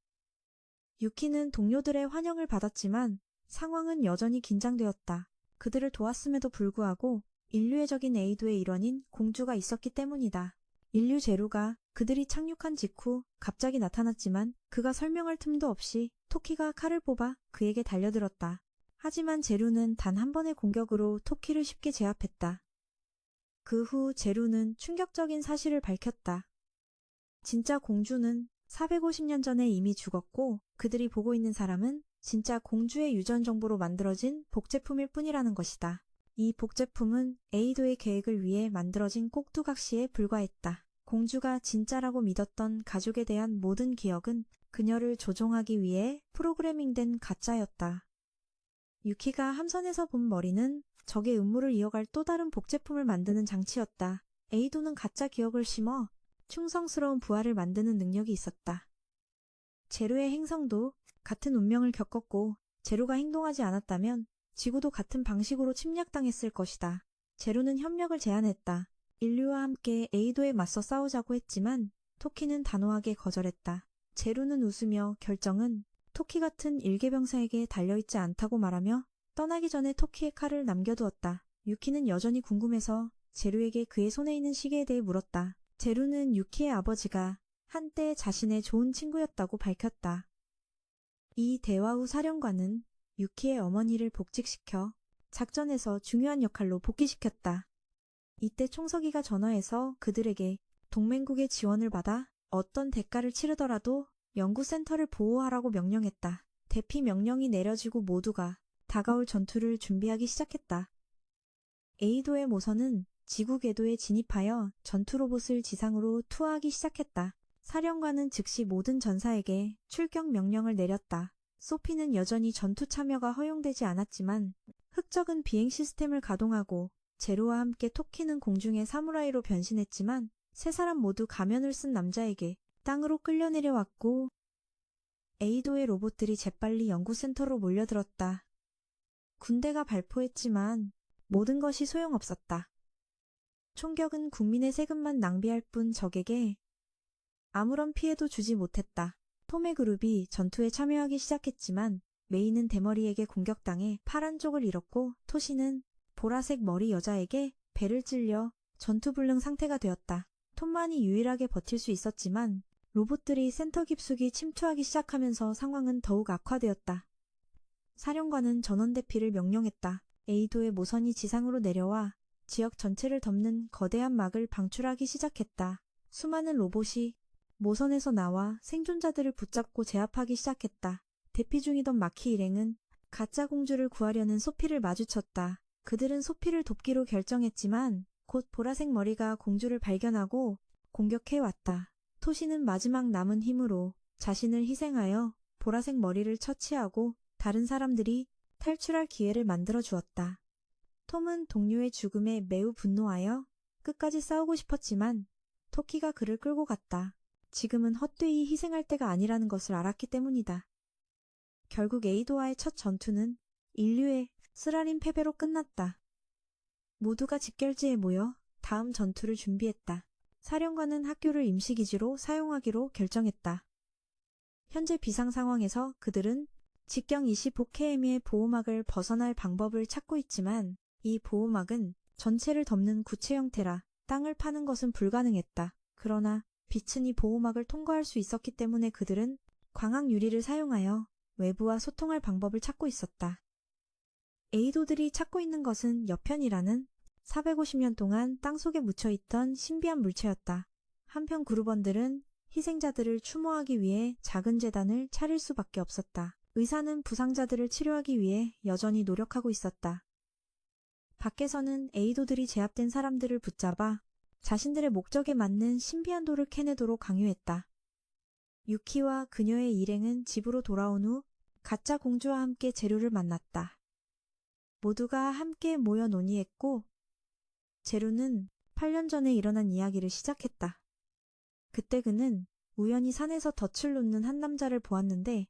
[SPEAKER 1] 유키는 동료들의 환영을 받았지만 상황은 여전히 긴장되었다. 그들을 도왔음에도 불구하고 인류의 적인 에이도의 일원인 공주가 있었기 때문이다. 인류 제루가 그들이 착륙한 직후 갑자기 나타났지만 그가 설명할 틈도 없이 토키가 칼을 뽑아 그에게 달려들었다. 하지만 제루는 단 한 번의 공격으로 토키를 쉽게 제압했다. 그 후 제루는 충격적인 사실을 밝혔다. 진짜 공주는 450년 전에 이미 죽었고 그들이 보고 있는 사람은 진짜 공주의 유전 정보로 만들어진 복제품일 뿐이라는 것이다. 이 복제품은 에이도의 계획을 위해 만들어진 꼭두각시에 불과했다. 공주가 진짜라고 믿었던 가족에 대한 모든 기억은 그녀를 조종하기 위해 프로그래밍된 가짜였다. 유키가 함선에서 본 머리는 적의 음모를 이어갈 또 다른 복제품을 만드는 장치였다. 에이도는 가짜 기억을 심어 충성스러운 부하를 만드는 능력이 있었다. 제루의 행성도 같은 운명을 겪었고 제루가 행동하지 않았다면 지구도 같은 방식으로 침략당했을 것이다. 제루는 협력을 제안했다. 인류와 함께 에이도에 맞서 싸우자고 했지만 토키는 단호하게 거절했다. 제루는 웃으며 결정은 토키 같은 일개병사에게 달려있지 않다고 말하며 떠나기 전에 토키의 칼을 남겨두었다. 유키는 여전히 궁금해서 제루에게 그의 손에 있는 시계에 대해 물었다. 제루는 유키의 아버지가 한때 자신의 좋은 친구였다고 밝혔다. 이 대화 후 사령관은 유키의 어머니를 복직시켜 작전에서 중요한 역할로 복귀시켰다. 이때 총서기가 전화해서 그들에게 동맹국의 지원을 받아 어떤 대가를 치르더라도 연구센터를 보호하라고 명령했다. 대피 명령이 내려지고 모두가 다가올 전투를 준비하기 시작했다. 에이도의 모선은 지구 궤도에 진입하여 전투 로봇을 지상으로 투하하기 시작했다. 사령관은 즉시 모든 전사에게 출격 명령을 내렸다. 소피는 여전히 전투 참여가 허용되지 않았지만 흑적은 비행 시스템을 가동하고 제루와 함께 토키는 공중의 사무라이로 변신했지만 세 사람 모두 가면을 쓴 남자에게 땅으로 끌려 내려왔고 에이도의 로봇들이 재빨리 연구센터로 몰려들었다. 군대가 발포했지만 모든 것이 소용없었다. 총격은 국민의 세금만 낭비할 뿐 적에게 아무런 피해도 주지 못했다. 톰의 그룹이 전투에 참여하기 시작했지만 메이는 대머리에게 공격당해 파란 쪽을 잃었고 토시는 보라색 머리 여자에게 배를 찔려 전투불능 상태가 되었다. 톰만이 유일하게 버틸 수 있었지만 로봇들이 센터 깊숙이 침투하기 시작하면서 상황은 더욱 악화되었다. 사령관은 전원 대피를 명령했다. 에이도의 모선이 지상으로 내려와 지역 전체를 덮는 거대한 막을 방출하기 시작했다. 수많은 로봇이 모선에서 나와 생존자들을 붙잡고 제압하기 시작했다. 대피 중이던 마키 일행은 가짜 공주를 구하려는 소피를 마주쳤다. 그들은 소피를 돕기로 결정했지만 곧 보라색 머리가 공주를 발견하고 공격해왔다. 토시는 마지막 남은 힘으로 자신을 희생하여 보라색 머리를 처치하고 다른 사람들이 탈출할 기회를 만들어 주었다. 톰은 동료의 죽음에 매우 분노하여 끝까지 싸우고 싶었지만 토키가 그를 끌고 갔다. 지금은 헛되이 희생할 때가 아니라는 것을 알았기 때문이다. 결국 에이도와의 첫 전투는 인류의 쓰라린 패배로 끝났다. 모두가 집결지에 모여 다음 전투를 준비했다. 사령관은 학교를 임시기지로 사용하기로 결정했다. 현재 비상 상황에서 그들은 직경 25km의 보호막을 벗어날 방법을 찾고 있지만 이 보호막은 전체를 덮는 구체 형태라 땅을 파는 것은 불가능했다. 그러나 빛은 이 보호막을 통과할 수 있었기 때문에 그들은 광학 유리를 사용하여 외부와 소통할 방법을 찾고 있었다. 에이도들이 찾고 있는 것은 여편이라는 450년 동안 땅속에 묻혀있던 신비한 물체였다. 한편 그루번들은 희생자들을 추모하기 위해 작은 제단을 차릴 수밖에 없었다. 의사는 부상자들을 치료하기 위해 여전히 노력하고 있었다. 밖에서는 에이도들이 제압된 사람들을 붙잡아 자신들의 목적에 맞는 신비한 돌을 캐내도록 강요했다. 유키와 그녀의 일행은 집으로 돌아온 후 가짜 공주와 함께 제루를 만났다. 모두가 함께 모여 논의했고 제루는 8년 전에 일어난 이야기를 시작했다. 그때 그는 우연히 산에서 덫을 놓는 한 남자를 보았는데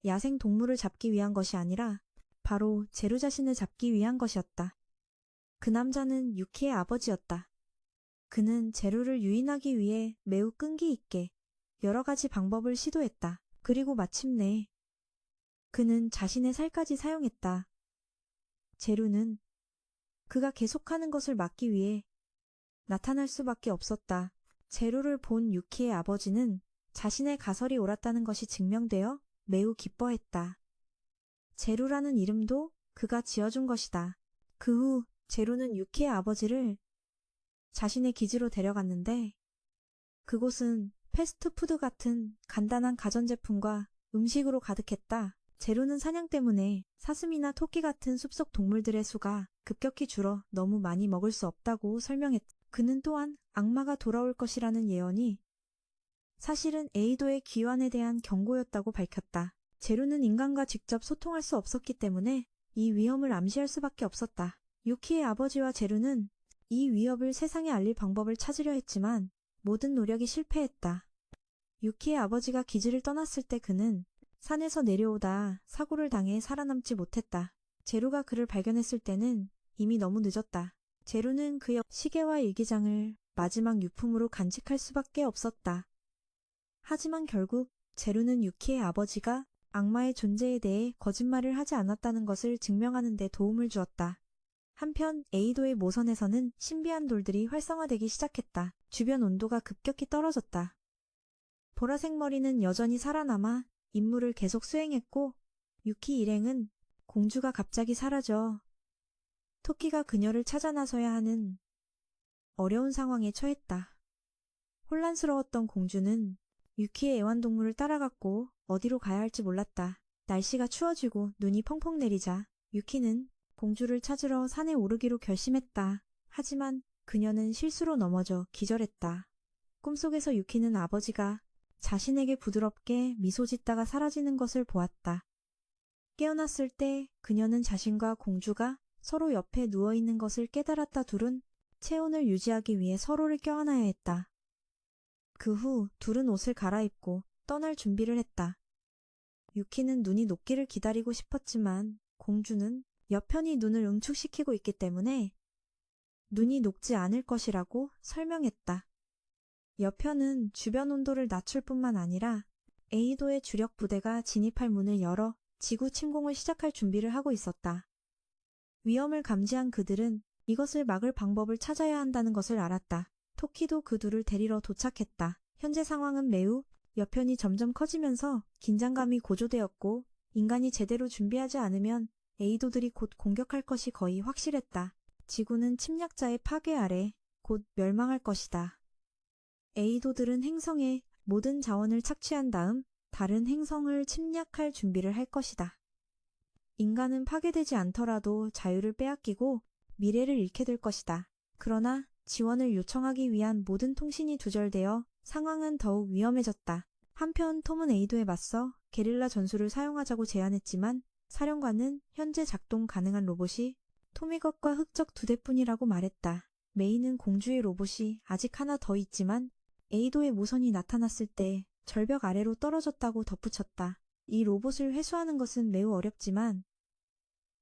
[SPEAKER 1] 야생 동물을 잡기 위한 것이 아니라 바로 제루 자신을 잡기 위한 것이었다. 그 남자는 유키의 아버지였다. 그는 제루를 유인하기 위해 매우 끈기 있게 여러 가지 방법을 시도했다. 그리고 마침내 그는 자신의 살까지 사용했다. 제루는 그가 계속하는 것을 막기 위해 나타날 수밖에 없었다. 제루를 본 유키의 아버지는 자신의 가설이 옳았다는 것이 증명되어 매우 기뻐했다. 제루라는 이름도 그가 지어준 것이다. 그 후 제루는 유키의 아버지를 자신의 기지로 데려갔는데 그곳은 패스트푸드 같은 간단한 가전제품과 음식으로 가득했다. 제루는 사냥 때문에 사슴이나 토끼 같은 숲속 동물들의 수가 급격히 줄어 너무 많이 먹을 수 없다고 설명했다. 그는 또한 악마가 돌아올 것이라는 예언이 사실은 에이도의 귀환에 대한 경고였다고 밝혔다. 제루는 인간과 직접 소통할 수 없었기 때문에 이 위험을 암시할 수밖에 없었다. 유키의 아버지와 제루는 이 위협을 세상에 알릴 방법을 찾으려 했지만 모든 노력이 실패했다. 유키의 아버지가 기지를 떠났을 때 그는 산에서 내려오다 사고를 당해 살아남지 못했다. 제루가 그를 발견했을 때는 이미 너무 늦었다. 제루는 그의 시계와 일기장을 마지막 유품으로 간직할 수밖에 없었다. 하지만 결국 제루는 유키의 아버지가 악마의 존재에 대해 거짓말을 하지 않았다는 것을 증명하는 데 도움을 주었다. 한편 에이도의 모선에서는 신비한 돌들이 활성화되기 시작했다. 주변 온도가 급격히 떨어졌다. 보라색 머리는 여전히 살아남아 임무를 계속 수행했고 유키 일행은 공주가 갑자기 사라져 토끼가 그녀를 찾아 나서야 하는 어려운 상황에 처했다. 혼란스러웠던 공주는 유키의 애완동물을 따라갔고 어디로 가야 할지 몰랐다. 날씨가 추워지고 눈이 펑펑 내리자 유키는 공주를 찾으러 산에 오르기로 결심했다. 하지만 그녀는 실수로 넘어져 기절했다. 꿈속에서 유키는 아버지가 자신에게 부드럽게 미소 짓다가 사라지는 것을 보았다. 깨어났을 때 그녀는 자신과 공주가 서로 옆에 누워있는 것을 깨달았다. 둘은 체온을 유지하기 위해 서로를 껴안아야 했다. 그 후 둘은 옷을 갈아입고 떠날 준비를 했다. 유키는 눈이 녹기를 기다리고 싶었지만 공주는 여편이 눈을 응축시키고 있기 때문에 눈이 녹지 않을 것이라고 설명했다. 여편은 주변 온도를 낮출 뿐만 아니라 에이도의 주력 부대가 진입할 문을 열어 지구 침공을 시작할 준비를 하고 있었다. 위험을 감지한 그들은 이것을 막을 방법을 찾아야 한다는 것을 알았다. 토키도 그 둘을 데리러 도착했다. 현재 상황은 매우 여편이 점점 커지면서 긴장감이 고조되었고 인간이 제대로 준비하지 않으면 에이도들이 곧 공격할 것이 거의 확실했다. 지구는 침략자의 파괴 아래 곧 멸망할 것이다. 에이도들은 행성에 모든 자원을 착취한 다음 다른 행성을 침략할 준비를 할 것이다. 인간은 파괴되지 않더라도 자유를 빼앗기고 미래를 잃게 될 것이다. 그러나 지원을 요청하기 위한 모든 통신이 두절되어 상황은 더욱 위험해졌다. 한편 톰은 에이도에 맞서 게릴라 전술을 사용하자고 제안했지만 사령관은 현재 작동 가능한 로봇이 토미것과 흑적 2대뿐이라고 말했다. 메이는 공주의 로봇이 아직 하나 더 있지만 에이도의 모선이 나타났을 때 절벽 아래로 떨어졌다고 덧붙였다. 이 로봇을 회수하는 것은 매우 어렵지만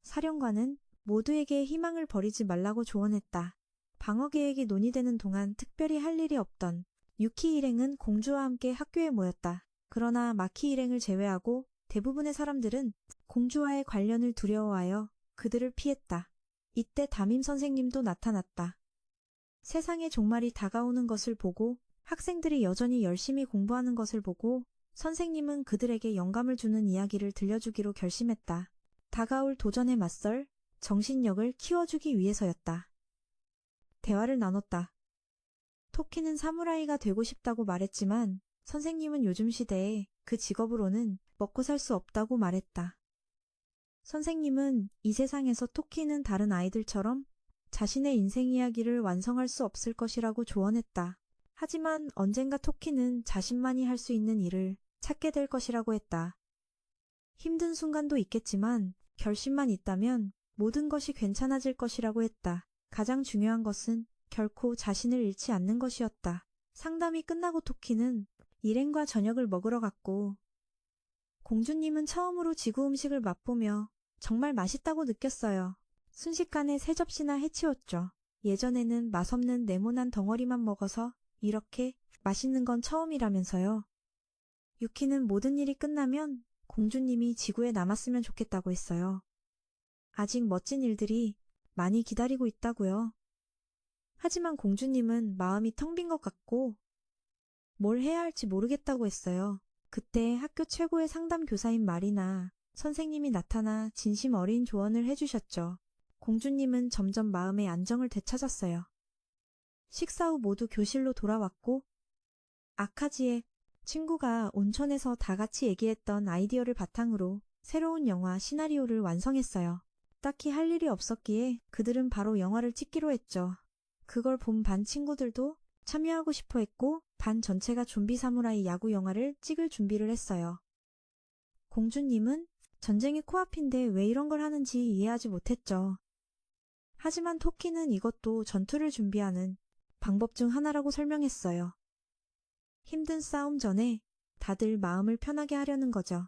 [SPEAKER 1] 사령관은 모두에게 희망을 버리지 말라고 조언했다. 방어 계획이 논의되는 동안 특별히 할 일이 없던 유키 일행은 공주와 함께 학교에 모였다. 그러나 마키 일행을 제외하고 대부분의 사람들은 공주와의 관련을 두려워하여 그들을 피했다. 이때 담임 선생님도 나타났다. 세상의 종말이 다가오는 것을 보고 학생들이 여전히 열심히 공부하는 것을 보고 선생님은 그들에게 영감을 주는 이야기를 들려주기로 결심했다. 다가올 도전에 맞설 정신력을 키워주기 위해서였다. 대화를 나눴다. 토키는 사무라이가 되고 싶다고 말했지만 선생님은 요즘 시대에 그 직업으로는 먹고 살 수 없다고 말했다. 선생님은 이 세상에서 토키는 다른 아이들처럼 자신의 인생 이야기를 완성할 수 없을 것이라고 조언했다. 하지만 언젠가 토키는 자신만이 할 수 있는 일을 찾게 될 것이라고 했다. 힘든 순간도 있겠지만 결심만 있다면 모든 것이 괜찮아질 것이라고 했다. 가장 중요한 것은 결코 자신을 잃지 않는 것이었다. 상담이 끝나고 토키는 일행과 저녁을 먹으러 갔고 공주님은 처음으로 지구 음식을 맛보며 정말 맛있다고 느꼈어요. 순식간에 3접시나 해치웠죠. 예전에는 맛없는 네모난 덩어리만 먹어서 이렇게 맛있는 건 처음이라면서요. 유키는 모든 일이 끝나면 공주님이 지구에 남았으면 좋겠다고 했어요. 아직 멋진 일들이 많이 기다리고 있다고요. 하지만 공주님은 마음이 텅 빈 것 같고 뭘 해야 할지 모르겠다고 했어요. 그때 학교 최고의 상담 교사인 마리나 선생님이 나타나 진심 어린 조언을 해주셨죠. 공주님은 점점 마음의 안정을 되찾았어요. 식사 후 모두 교실로 돌아왔고 아카지의 친구가 온천에서 다 같이 얘기했던 아이디어를 바탕으로 새로운 영화 시나리오를 완성했어요. 딱히 할 일이 없었기에 그들은 바로 영화를 찍기로 했죠. 그걸 본 반 친구들도 참여하고 싶어 했고 반 전체가 좀비 사무라이 야구 영화를 찍을 준비를 했어요. 공주님은 전쟁이 코앞인데 왜 이런 걸 하는지 이해하지 못했죠. 하지만 토키는 이것도 전투를 준비하는 방법 중 하나라고 설명했어요. 힘든 싸움 전에 다들 마음을 편하게 하려는 거죠.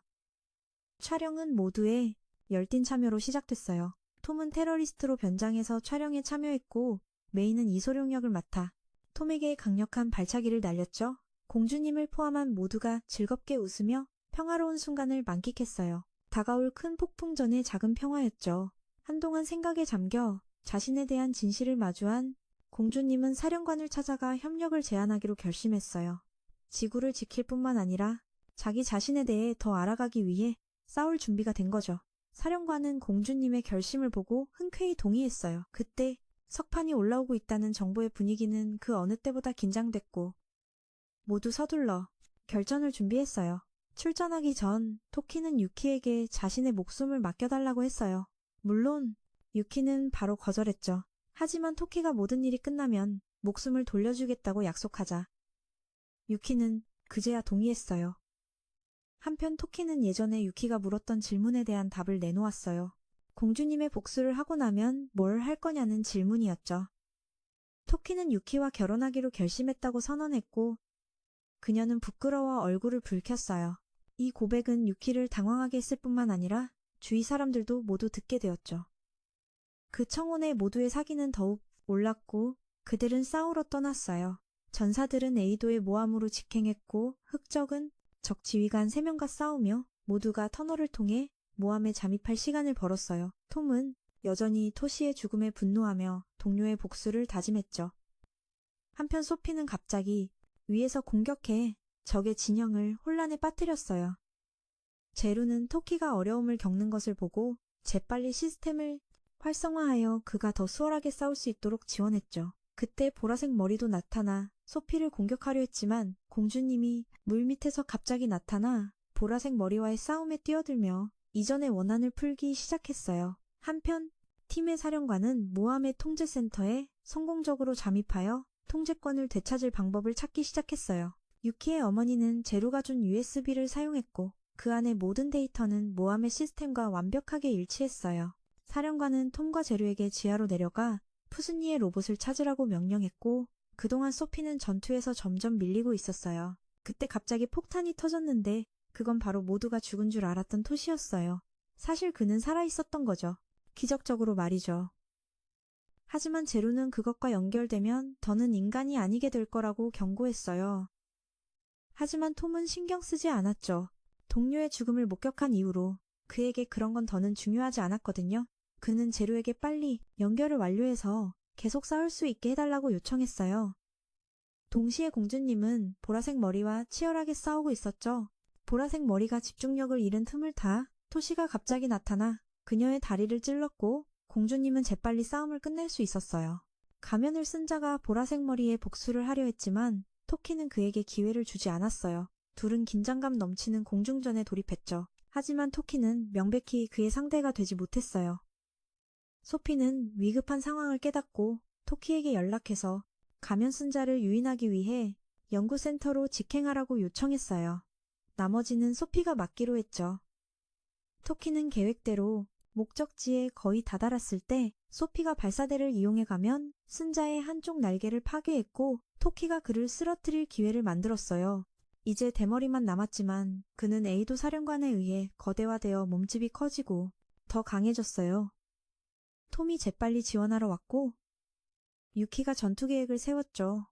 [SPEAKER 1] 촬영은 모두의 열띤 참여로 시작됐어요. 톰은 테러리스트로 변장해서 촬영에 참여했고 메이는 이소룡 역을 맡아 톰에게 강력한 발차기를 날렸죠. 공주님을 포함한 모두가 즐겁게 웃으며 평화로운 순간을 만끽했어요. 다가올 큰 폭풍 전의 작은 평화였죠. 한동안 생각에 잠겨 자신에 대한 진실을 마주한 공주님은 사령관을 찾아가 협력을 제안하기로 결심했어요. 지구를 지킬 뿐만 아니라 자기 자신에 대해 더 알아가기 위해 싸울 준비가 된 거죠. 사령관은 공주님의 결심을 보고 흔쾌히 동의했어요. 그때 석판이 올라오고 있다는 정보의 분위기는 그 어느 때보다 긴장됐고 모두 서둘러 결전을 준비했어요. 출전하기 전 토키는 유키에게 자신의 목숨을 맡겨달라고 했어요. 물론 유키는 바로 거절했죠. 하지만 토키가 모든 일이 끝나면 목숨을 돌려주겠다고 약속하자 유키는 그제야 동의했어요. 한편 토키는 예전에 유키가 물었던 질문에 대한 답을 내놓았어요. 공주님의 복수를 하고 나면 뭘 할 거냐는 질문이었죠. 토키는 유키와 결혼하기로 결심했다고 선언했고 그녀는 부끄러워 얼굴을 붉혔어요. 이 고백은 유키를 당황하게 했을 뿐만 아니라 주위 사람들도 모두 듣게 되었죠. 그 청혼에 모두의 사기는 더욱 올랐고 그들은 싸우러 떠났어요. 전사들은 에이도의 모함으로 직행했고 흑적은 적 지휘관 3명과 싸우며 모두가 터널을 통해 모함에 잠입할 시간을 벌었어요. 톰은 여전히 토시의 죽음에 분노하며 동료의 복수를 다짐했죠. 한편 소피는 갑자기 위에서 공격해 적의 진영을 혼란에 빠뜨렸어요. 제루는 토키가 어려움을 겪는 것을 보고 재빨리 시스템을 활성화하여 그가 더 수월하게 싸울 수 있도록 지원했죠. 그때 보라색 머리도 나타나 소피를 공격하려 했지만 공주님이 물 밑에서 갑자기 나타나 보라색 머리와의 싸움에 뛰어들며 이전의 원한을 풀기 시작했어요. 한편 팀의 사령관은 모함의 통제센터에 성공적으로 잠입하여 통제권을 되찾을 방법을 찾기 시작했어요. 유키의 어머니는 제루가 준 USB를 사용했고 그 안의 모든 데이터는 모함의 시스템과 완벽하게 일치했어요. 사령관은 톰과 제루에게 지하로 내려가 푸스니의 로봇을 찾으라고 명령했고 그동안 소피는 전투에서 점점 밀리고 있었어요. 그때 갑자기 폭탄이 터졌는데 그건 바로 모두가 죽은 줄 알았던 토시였어요. 사실 그는 살아있었던 거죠. 기적적으로 말이죠. 하지만 제루는 그것과 연결되면 더는 인간이 아니게 될 거라고 경고했어요. 하지만 톰은 신경 쓰지 않았죠. 동료의 죽음을 목격한 이후로 그에게 그런 건 더는 중요하지 않았거든요. 그는 제루에게 빨리 연결을 완료해서 계속 싸울 수 있게 해달라고 요청했어요. 동시에 공주님은 보라색 머리와 치열하게 싸우고 있었죠. 보라색 머리가 집중력을 잃은 틈을 타 토시가 갑자기 나타나 그녀의 다리를 찔렀고 공주님은 재빨리 싸움을 끝낼 수 있었어요. 가면을 쓴 자가 보라색 머리에 복수를 하려 했지만 토키는 그에게 기회를 주지 않았어요. 둘은 긴장감 넘치는 공중전에 돌입했죠. 하지만 토키는 명백히 그의 상대가 되지 못했어요. 소피는 위급한 상황을 깨닫고 토키에게 연락해서 가면 쓴 자를 유인하기 위해 연구센터로 직행하라고 요청했어요. 나머지는 소피가 맡기로 했죠. 토키는 계획대로 목적지에 거의 다다랐을 때 소피가 발사대를 이용해 가면 쓴자의 한쪽 날개를 파괴했고 토키가 그를 쓰러뜨릴 기회를 만들었어요. 이제 대머리만 남았지만 그는 에이도 사령관에 의해 거대화되어 몸집이 커지고 더 강해졌어요. 톰이 재빨리 지원하러 왔고 유키가 전투 계획을 세웠죠.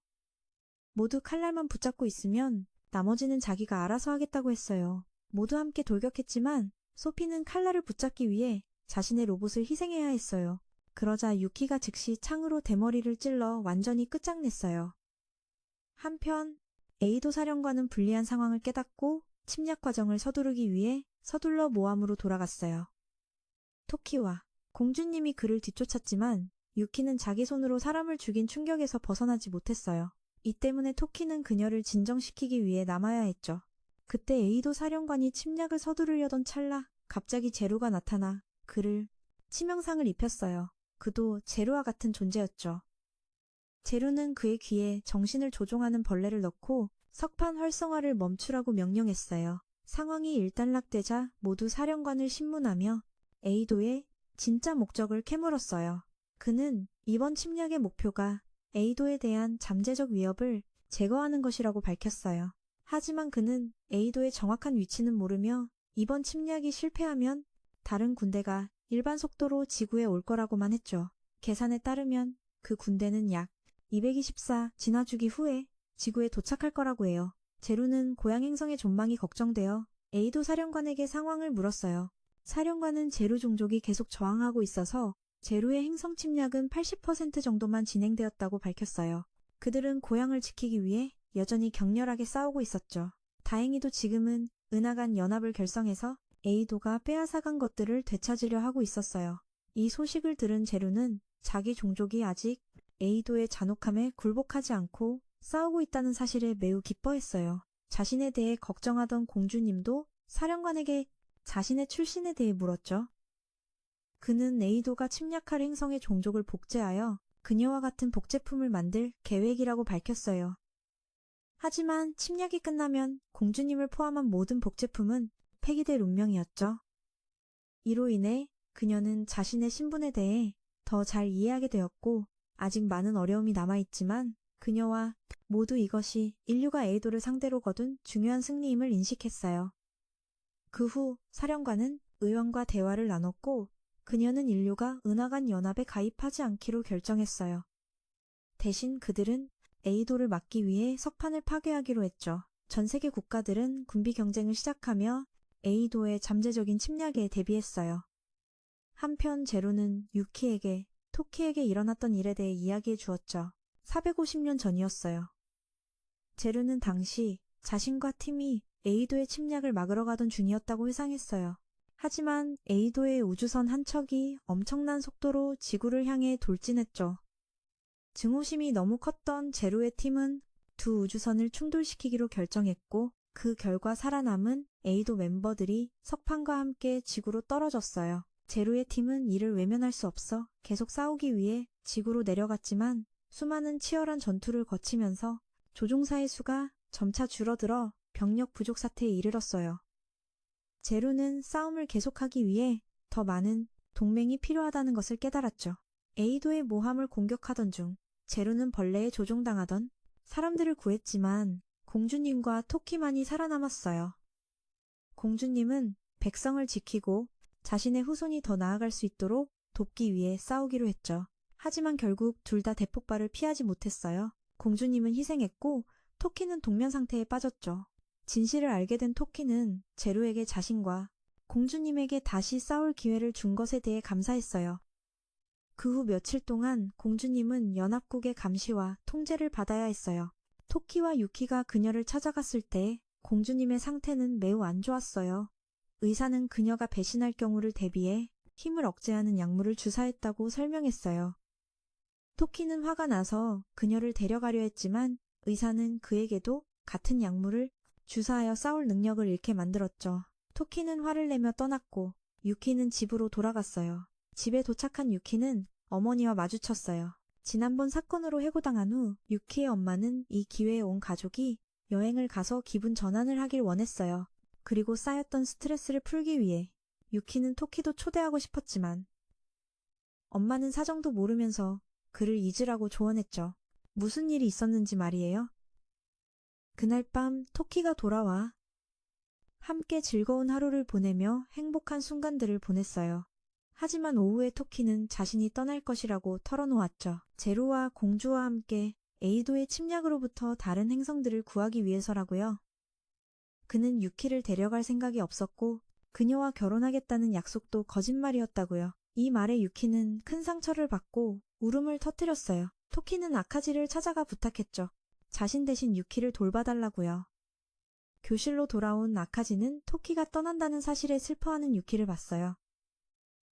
[SPEAKER 1] 모두 칼날만 붙잡고 있으면 나머지는 자기가 알아서 하겠다고 했어요. 모두 함께 돌격했지만 소피는 칼날을 붙잡기 위해 자신의 로봇을 희생해야 했어요. 그러자 유키가 즉시 창으로 대머리를 찔러 완전히 끝장냈어요. 한편 에이도 사령관은 불리한 상황을 깨닫고 침략 과정을 서두르기 위해 서둘러 모함으로 돌아갔어요. 토키와 공주님이 그를 뒤쫓았지만 유키는 자기 손으로 사람을 죽인 충격에서 벗어나지 못했어요. 이 때문에 토키는 그녀를 진정시키기 위해 남아야 했죠. 그때 에이도 사령관이 침략을 서두르려던 찰나 갑자기 제루가 나타나 그를 치명상을 입혔어요. 그도 제루와 같은 존재였죠. 제루는 그의 귀에 정신을 조종하는 벌레를 넣고 석판 활성화를 멈추라고 명령했어요. 상황이 일단락되자 모두 사령관을 신문하며 에이도의 진짜 목적을 캐물었어요. 그는 이번 침략의 목표가 에이도에 대한 잠재적 위협을 제거하는 것이라고 밝혔어요. 하지만 그는 에이도의 정확한 위치는 모르며 이번 침략이 실패하면 다른 군대가 일반 속도로 지구에 올 거라고만 했죠. 계산에 따르면 그 군대는 약 224 진화주기 후에 지구에 도착할 거라고 해요. 제루는 고향 행성의 존망이 걱정되어 에이도 사령관에게 상황을 물었어요. 사령관은 제루 종족이 계속 저항하고 있어서 제루의 행성 침략은 80% 정도만 진행되었다고 밝혔어요. 그들은 고향을 지키기 위해 여전히 격렬하게 싸우고 있었죠. 다행히도 지금은 은하간 연합을 결성해서 에이도가 빼앗아간 것들을 되찾으려 하고 있었어요. 이 소식을 들은 제루는 자기 종족이 아직 에이도의 잔혹함에 굴복하지 않고 싸우고 있다는 사실에 매우 기뻐했어요. 자신에 대해 걱정하던 공주님도 사령관에게 자신의 출신에 대해 물었죠. 그는 에이도가 침략할 행성의 종족을 복제하여 그녀와 같은 복제품을 만들 계획이라고 밝혔어요. 하지만 침략이 끝나면 공주님을 포함한 모든 복제품은 폐기될 운명이었죠. 이로 인해 그녀는 자신의 신분에 대해 더 잘 이해하게 되었고 아직 많은 어려움이 남아있지만 그녀와 모두 이것이 인류가 에이도를 상대로 거둔 중요한 승리임을 인식했어요. 그 후 사령관은 의왕과 대화를 나눴고 그녀는 인류가 은하간 연합에 가입하지 않기로 결정했어요. 대신 그들은 에이도를 막기 위해 석판을 파괴하기로 했죠. 전 세계 국가들은 군비 경쟁을 시작하며 에이도의 잠재적인 침략에 대비했어요. 한편 제루는 유키에게 토키에게 일어났던 일에 대해 이야기해 주었죠. 450년 전이었어요. 제루는 당시 자신과 팀이 에이도의 침략을 막으러 가던 중이었다고 회상했어요. 하지만 에이도의 우주선 한 척이 엄청난 속도로 지구를 향해 돌진했죠. 증오심이 너무 컸던 제루의 팀은 두 우주선을 충돌시키기로 결정했고 그 결과 살아남은 에이도 멤버들이 석판과 함께 지구로 떨어졌어요. 제루의 팀은 이를 외면할 수 없어 계속 싸우기 위해 지구로 내려갔지만 수많은 치열한 전투를 거치면서 조종사의 수가 점차 줄어들어 병력 부족 사태에 이르렀어요. 제루는 싸움을 계속하기 위해 더 많은 동맹이 필요하다는 것을 깨달았죠. 에이도의 모함을 공격하던 중 제루는 벌레에 조종당하던 사람들을 구했지만 공주님과 토키만이 살아남았어요. 공주님은 백성을 지키고 자신의 후손이 더 나아갈 수 있도록 돕기 위해 싸우기로 했죠. 하지만 결국 둘 다 대폭발을 피하지 못했어요. 공주님은 희생했고 토키는 동면 상태에 빠졌죠. 진실을 알게 된 토키는 제루에게 자신과 공주님에게 다시 싸울 기회를 준 것에 대해 감사했어요. 그 후 며칠 동안 공주님은 연합국의 감시와 통제를 받아야 했어요. 토키와 유키가 그녀를 찾아갔을 때 공주님의 상태는 매우 안 좋았어요. 의사는 그녀가 배신할 경우를 대비해 힘을 억제하는 약물을 주사했다고 설명했어요. 토키는 화가 나서 그녀를 데려가려 했지만 의사는 그에게도 같은 약물을 주사하여 싸울 능력을 잃게 만들었죠. 토키는 화를 내며 떠났고 유키는 집으로 돌아갔어요. 집에 도착한 유키는 어머니와 마주쳤어요. 지난번 사건으로 해고당한 후 유키의 엄마는 이 기회에 온 가족이 여행을 가서 기분 전환을 하길 원했어요. 그리고 쌓였던 스트레스를 풀기 위해 유키는 토키도 초대하고 싶었지만 엄마는 사정도 모르면서 그를 잊으라고 조언했죠. 무슨 일이 있었는지 말이에요. 그날 밤 토키가 돌아와 함께 즐거운 하루를 보내며 행복한 순간들을 보냈어요. 하지만 오후에 토키는 자신이 떠날 것이라고 털어놓았죠. 제루와 공주와 함께 에이도의 침략으로부터 다른 행성들을 구하기 위해서라고요. 그는 유키를 데려갈 생각이 없었고 그녀와 결혼하겠다는 약속도 거짓말이었다고요. 이 말에 유키는 큰 상처를 받고 울음을 터뜨렸어요. 토키는 아카지를 찾아가 부탁했죠. 자신 대신 유키를 돌봐달라고요. 교실로 돌아온 아카지는 토키가 떠난다는 사실에 슬퍼하는 유키를 봤어요.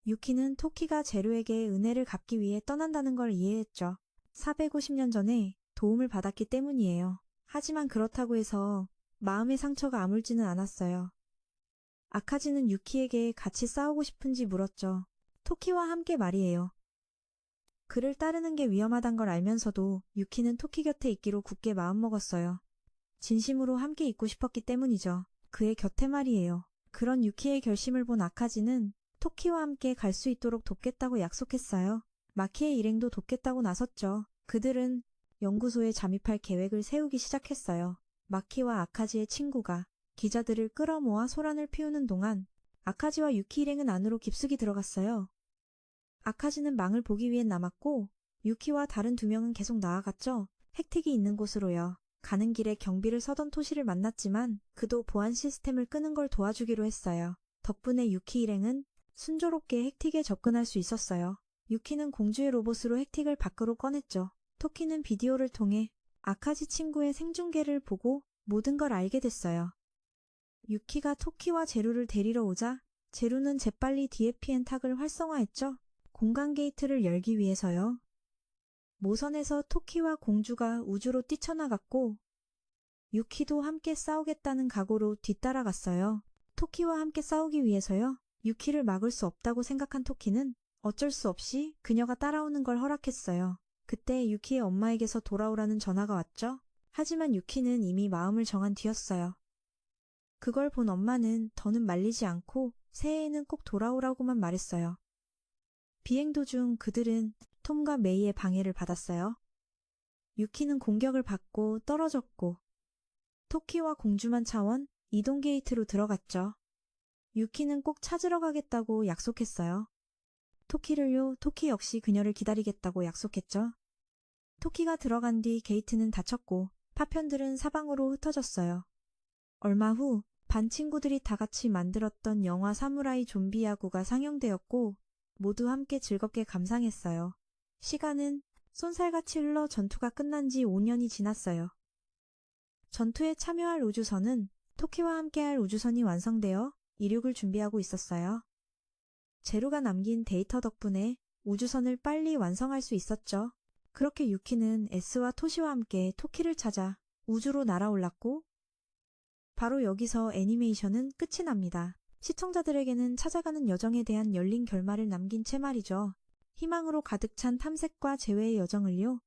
[SPEAKER 1] 유키는 토키가 제루에게 은혜를 갚기 위해 떠난다는 걸 이해했죠. 450년 전에 도움을 받았기 때문이에요. 하지만 그렇다고 해서 마음의 상처가 아물지는 않았어요. 아카지는 유키에게 같이 싸우고 싶은지 물었죠. 토키와 함께 말이에요. 그를 따르는 게 위험하단 걸 알면서도 유키는 토키 곁에 있기로 굳게 마음먹었어요. 진심으로 함께 있고 싶었기 때문이죠. 그의 곁에 말이에요. 그런 유키의 결심을 본 아카지는 토키와 함께 갈 수 있도록 돕겠다고 약속했어요. 마키의 일행도 돕겠다고 나섰죠. 그들은 연구소에 잠입할 계획을 세우기 시작했어요. 마키와 아카지의 친구가 기자들을 끌어모아 소란을 피우는 동안 아카지와 유키 일행은 안으로 깊숙이 들어갔어요. 아카지는 망을 보기 위해 남았고 유키와 다른 2명은 계속 나아갔죠. 헥틱이 있는 곳으로요. 가는 길에 경비를 서던 토시를 만났지만 그도 보안 시스템을 끄는 걸 도와주기로 했어요. 덕분에 유키 일행은 순조롭게 헥틱에 접근할 수 있었어요. 유키는 공주의 로봇으로 헥틱을 밖으로 꺼냈죠. 토키는 비디오를 통해 아카지 친구의 생중계를 보고 모든 걸 알게 됐어요. 유키가 토키와 제루를 데리러 오자 제루는 재빨리 DFPN 탁을 활성화했죠. 공간 게이트를 열기 위해서요. 모선에서 토키와 공주가 우주로 뛰쳐나갔고 유키도 함께 싸우겠다는 각오로 뒤따라갔어요. 토키와 함께 싸우기 위해서요. 유키를 막을 수 없다고 생각한 토키는 어쩔 수 없이 그녀가 따라오는 걸 허락했어요. 그때 유키의 엄마에게서 돌아오라는 전화가 왔죠. 하지만 유키는 이미 마음을 정한 뒤였어요. 그걸 본 엄마는 더는 말리지 않고 새해에는 꼭 돌아오라고만 말했어요. 비행 도중 그들은 톰과 메이의 방해를 받았어요. 유키는 공격을 받고 떨어졌고 토키와 공주만 차원 이동 게이트로 들어갔죠. 유키는 꼭 찾으러 가겠다고 약속했어요. 토키를요, 토키 역시 그녀를 기다리겠다고 약속했죠. 토키가 들어간 뒤 게이트는 닫혔고 파편들은 사방으로 흩어졌어요. 얼마 후 반 친구들이 다 같이 만들었던 영화 사무라이 좀비 야구가 상영되었고 모두 함께 즐겁게 감상했어요. 시간은 쏜살같이 흘러 전투가 끝난 지 5년이 지났어요. 전투에 참여할 우주선은 토키와 함께할 우주선이 완성되어 이륙을 준비하고 있었어요. 제루가 남긴 데이터 덕분에 우주선을 빨리 완성할 수 있었죠. 그렇게 유키는 S와 토시와 함께 토키를 찾아 우주로 날아올랐고 바로 여기서 애니메이션은 끝이 납니다. 시청자들에게는 찾아가는 여정에 대한 열린 결말을 남긴 채 말이죠. 희망으로 가득 찬 탐색과 재회의 여정을요.